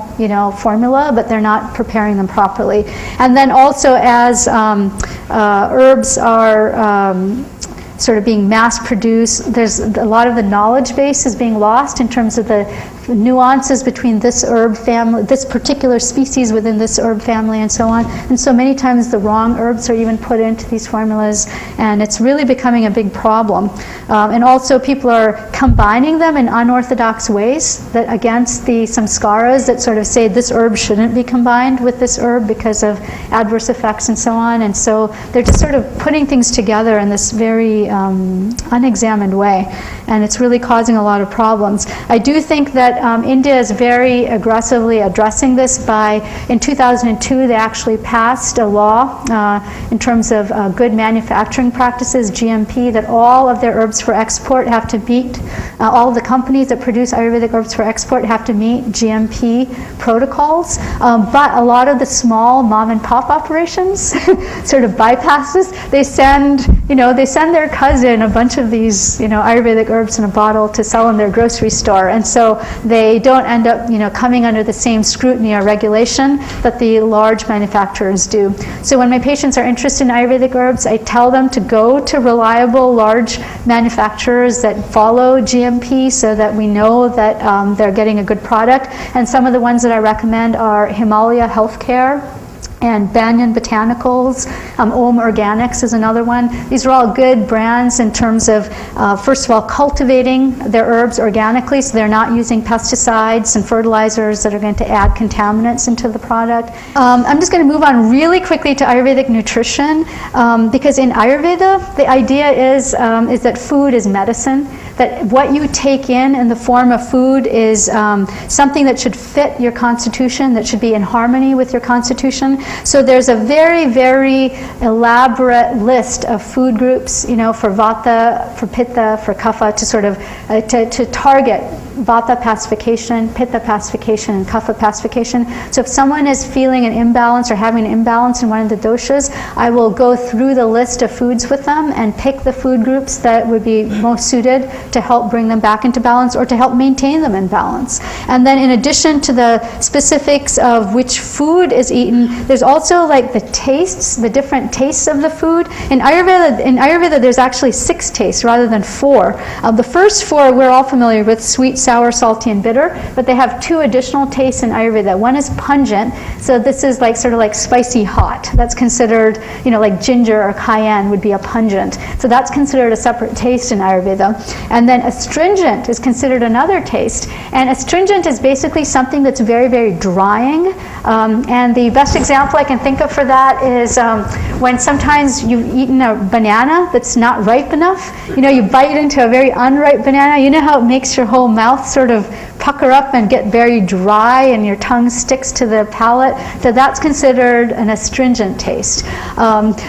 Speaker 1: formula, but they're not preparing them properly. And then also as herbs are sort of being mass produced, there's a lot of the knowledge base is being lost in terms of the nuances between this herb family, this particular species within this herb family, and so on. And so many times the wrong herbs are even put into these formulas, and it's really becoming a big problem. And also people are combining them in unorthodox ways that against the samskaras that sort of say this herb shouldn't be combined with this herb because of adverse effects and so on. And so they're just sort of putting things together in this very unexamined way, and it's really causing a lot of problems. I do think that India is very aggressively addressing this by, in 2002, they actually passed a law in terms of good manufacturing practices, GMP, that all of their herbs for export have to meet, all of the companies that produce Ayurvedic herbs for export have to meet GMP protocols. But a lot of the small mom and pop operations sort of bypass this. They send their cousin a bunch of these, Ayurvedic herbs in a bottle to sell in their grocery store, and so they don't end up, coming under the same scrutiny or regulation that the large manufacturers do. So when my patients are interested in Ayurvedic herbs, I tell them to go to reliable large manufacturers that follow GMP so that we know that they're getting a good product. And some of the ones that I recommend are Himalaya Healthcare and Banyan Botanicals. Om Organics is another one. These are all good brands in terms of, first of all, cultivating their herbs organically, so they're not using pesticides and fertilizers that are going to add contaminants into the product. I'm just going to move on really quickly to Ayurvedic nutrition, because in Ayurveda, the idea is that food is medicine, that what you take in the form of food is something that should fit your constitution, that should be in harmony with your constitution. So there's a very, very elaborate list of food groups, for Vata, for Pitta, for Kapha, to sort of to target Vata pacification, Pitta pacification, and Kapha pacification. So if someone is feeling an imbalance or having an imbalance in one of the doshas, I will go through the list of foods with them and pick the food groups that would be most suited to help bring them back into balance or to help maintain them in balance. And then in addition to the specifics of which food is eaten, there's also like the tastes, the different tastes of the food. In Ayurveda there's actually 6 tastes rather than 4. The first 4 we're all familiar with: sweet, sour, salty, and bitter, but they have 2 additional tastes in Ayurveda. One is pungent, so this is like sort of like spicy hot. That's considered, like ginger or cayenne would be a pungent. So that's considered a separate taste in Ayurveda. And then astringent is considered another taste. And astringent is basically something that's very, very drying. And the best example I can think of for that is when sometimes you've eaten a banana that's not ripe enough. You bite into a very unripe banana. You know how it makes your whole mouth sort of pucker up and get very dry and your tongue sticks to the palate, that's considered an astringent taste.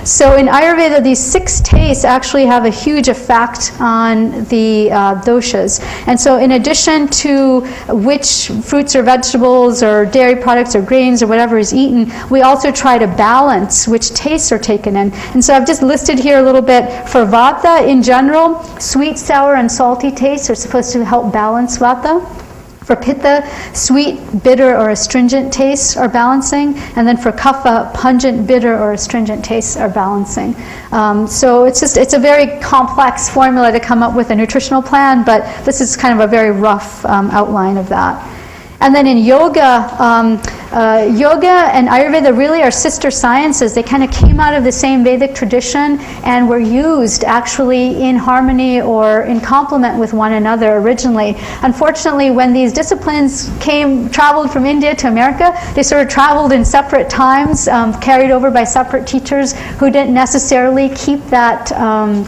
Speaker 1: So in Ayurveda, these 6 tastes actually have a huge effect on the doshas. And so in addition to which fruits or vegetables or dairy products or grains or whatever is eaten, we also try to balance which tastes are taken in. And so I've just listed here a little bit for Vata in general. Sweet, sour, and salty tastes are supposed to help balance Vata. For Pitta, sweet, bitter, or astringent tastes are balancing. And then for Kapha, pungent, bitter, or astringent tastes are balancing. So it's a very complex formula to come up with a nutritional plan, but this is kind of a very rough outline of that. And then in yoga, yoga and Ayurveda really are sister sciences. They kind of came out of the same Vedic tradition and were used actually in harmony or in complement with one another originally. Unfortunately, when these disciplines traveled from India to America, they sort of traveled in separate times, carried over by separate teachers who didn't necessarily keep that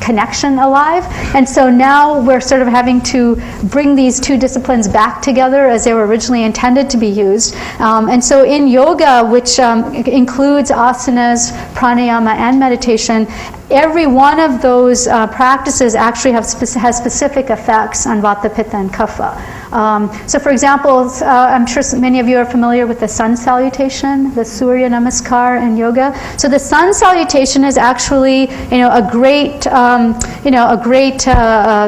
Speaker 1: connection alive. And so now we're sort of having to bring these 2 disciplines back together as they were originally intended to be used. And so in yoga, which includes asanas, pranayama, and meditation, every one of those practices actually has specific effects on Vata, Pitta, and Kapha. So for example, I'm sure many of you are familiar with the sun salutation, the Surya Namaskar in yoga. So the sun salutation is actually, a great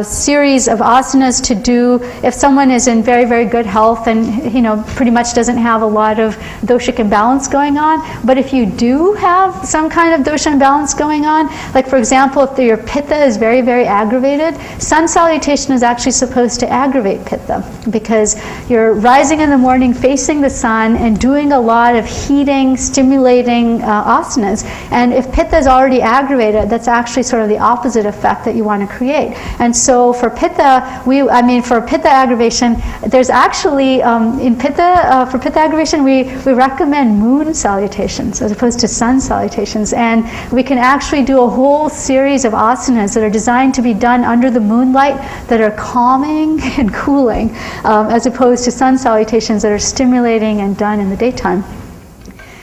Speaker 1: series of asanas to do if someone is in very, very good health and, pretty much doesn't have a lot of doshic imbalance going on. But if you do have some kind of dosha imbalance going on, like for example, if your Pitta is very, very aggravated, sun salutation is actually supposed to aggravate Pitta, because you're rising in the morning facing the sun and doing a lot of heating, stimulating asanas. And if Pitta is already aggravated, that's actually sort of the opposite effect that you want to create. And so for Pitta, for Pitta aggravation, there's actually, for Pitta aggravation, we recommend moon salutations as opposed to sun salutations. And we can actually do a whole series of asanas that are designed to be done under the moonlight that are calming and cooling, as opposed to sun salutations that are stimulating and done in the daytime.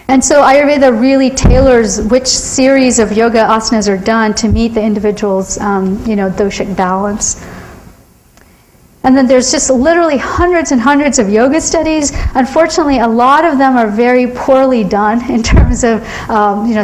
Speaker 1: And so Ayurveda really tailors which series of yoga asanas are done to meet the individual's doshic balance. And then there's just literally hundreds and hundreds of yoga studies. Unfortunately, a lot of them are very poorly done in terms of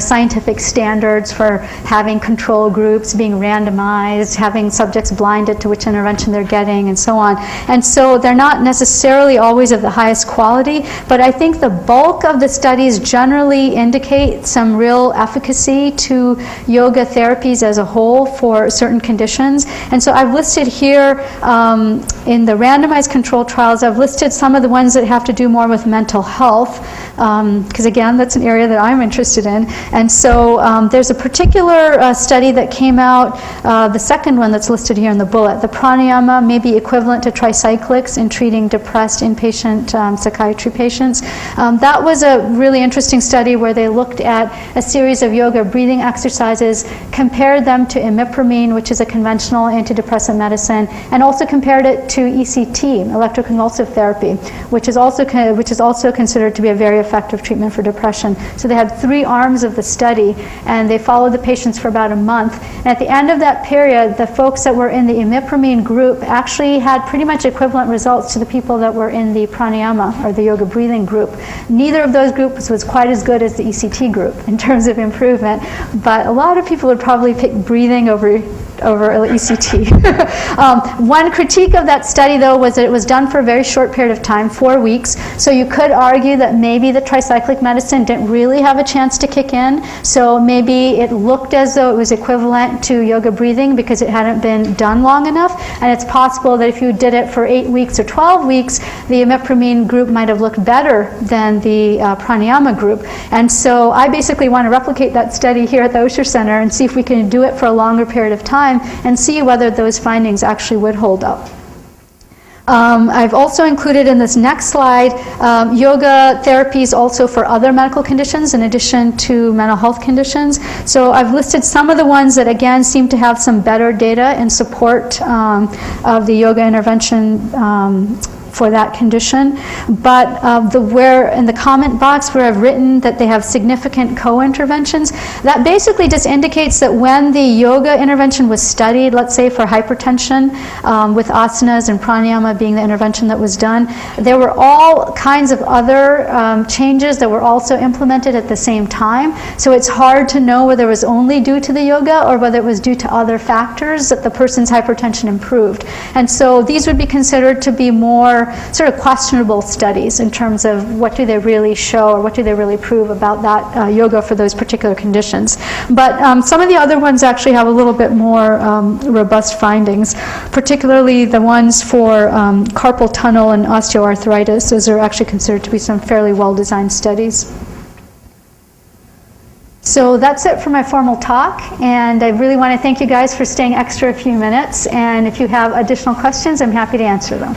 Speaker 1: scientific standards for having control groups, being randomized, having subjects blinded to which intervention they're getting, and so on. And so they're not necessarily always of the highest quality, but I think the bulk of the studies generally indicate some real efficacy to yoga therapies as a whole for certain conditions. And so I've listed here in the randomized control trials, I've listed some of the ones that have to do more with mental health, because again, that's an area that I'm interested in. And so there's a particular study that came out, the second one that's listed here in the bullet. The pranayama may be equivalent to tricyclics in treating depressed inpatient psychiatry patients. That was a really interesting study where they looked at a series of yoga breathing exercises, compared them to imipramine, which is a conventional antidepressant medicine, and also compared it to ECT, electroconvulsive therapy, which is also considered to be a very effective treatment for depression. So they had 3 arms of the study, and they followed the patients for about a month. And at the end of that period, the folks that were in the imipramine group actually had pretty much equivalent results to the people that were in the pranayama, or the yoga breathing group. Neither of those groups was quite as good as the ECT group in terms of improvement, but a lot of people would probably pick breathing over ECT. One critique of that study, though, was that it was done for a very short period of time, 4 weeks. So you could argue that maybe the tricyclic medicine didn't really have a chance to kick in. So maybe it looked as though it was equivalent to yoga breathing because it hadn't been done long enough. And it's possible that if you did it for 8 weeks or 12 weeks, the imipramine group might have looked better than the pranayama group. And so I basically want to replicate that study here at the Osher Center and see if we can do it for a longer period of time and see whether those findings actually would hold up. I've also included in this next slide yoga therapies also for other medical conditions in addition to mental health conditions. So I've listed some of the ones that again seem to have some better data in support of the yoga intervention for that condition. But where in the comment box where I've written that they have significant co-interventions, that basically just indicates that when the yoga intervention was studied, let's say for hypertension, with asanas and pranayama being the intervention that was done, there were all kinds of other changes that were also implemented at the same time. So it's hard to know whether it was only due to the yoga or whether it was due to other factors that the person's hypertension improved. And so these would be considered to be more sort of questionable studies in terms of what do they really show or what do they really prove about that yoga for those particular conditions. But some of the other ones actually have a little bit more robust findings, particularly the ones for carpal tunnel and osteoarthritis. Those are actually considered to be some fairly well-designed studies. So that's it for my formal talk, and I really want to thank you guys for staying extra a few minutes, and if you have additional questions, I'm happy to answer them.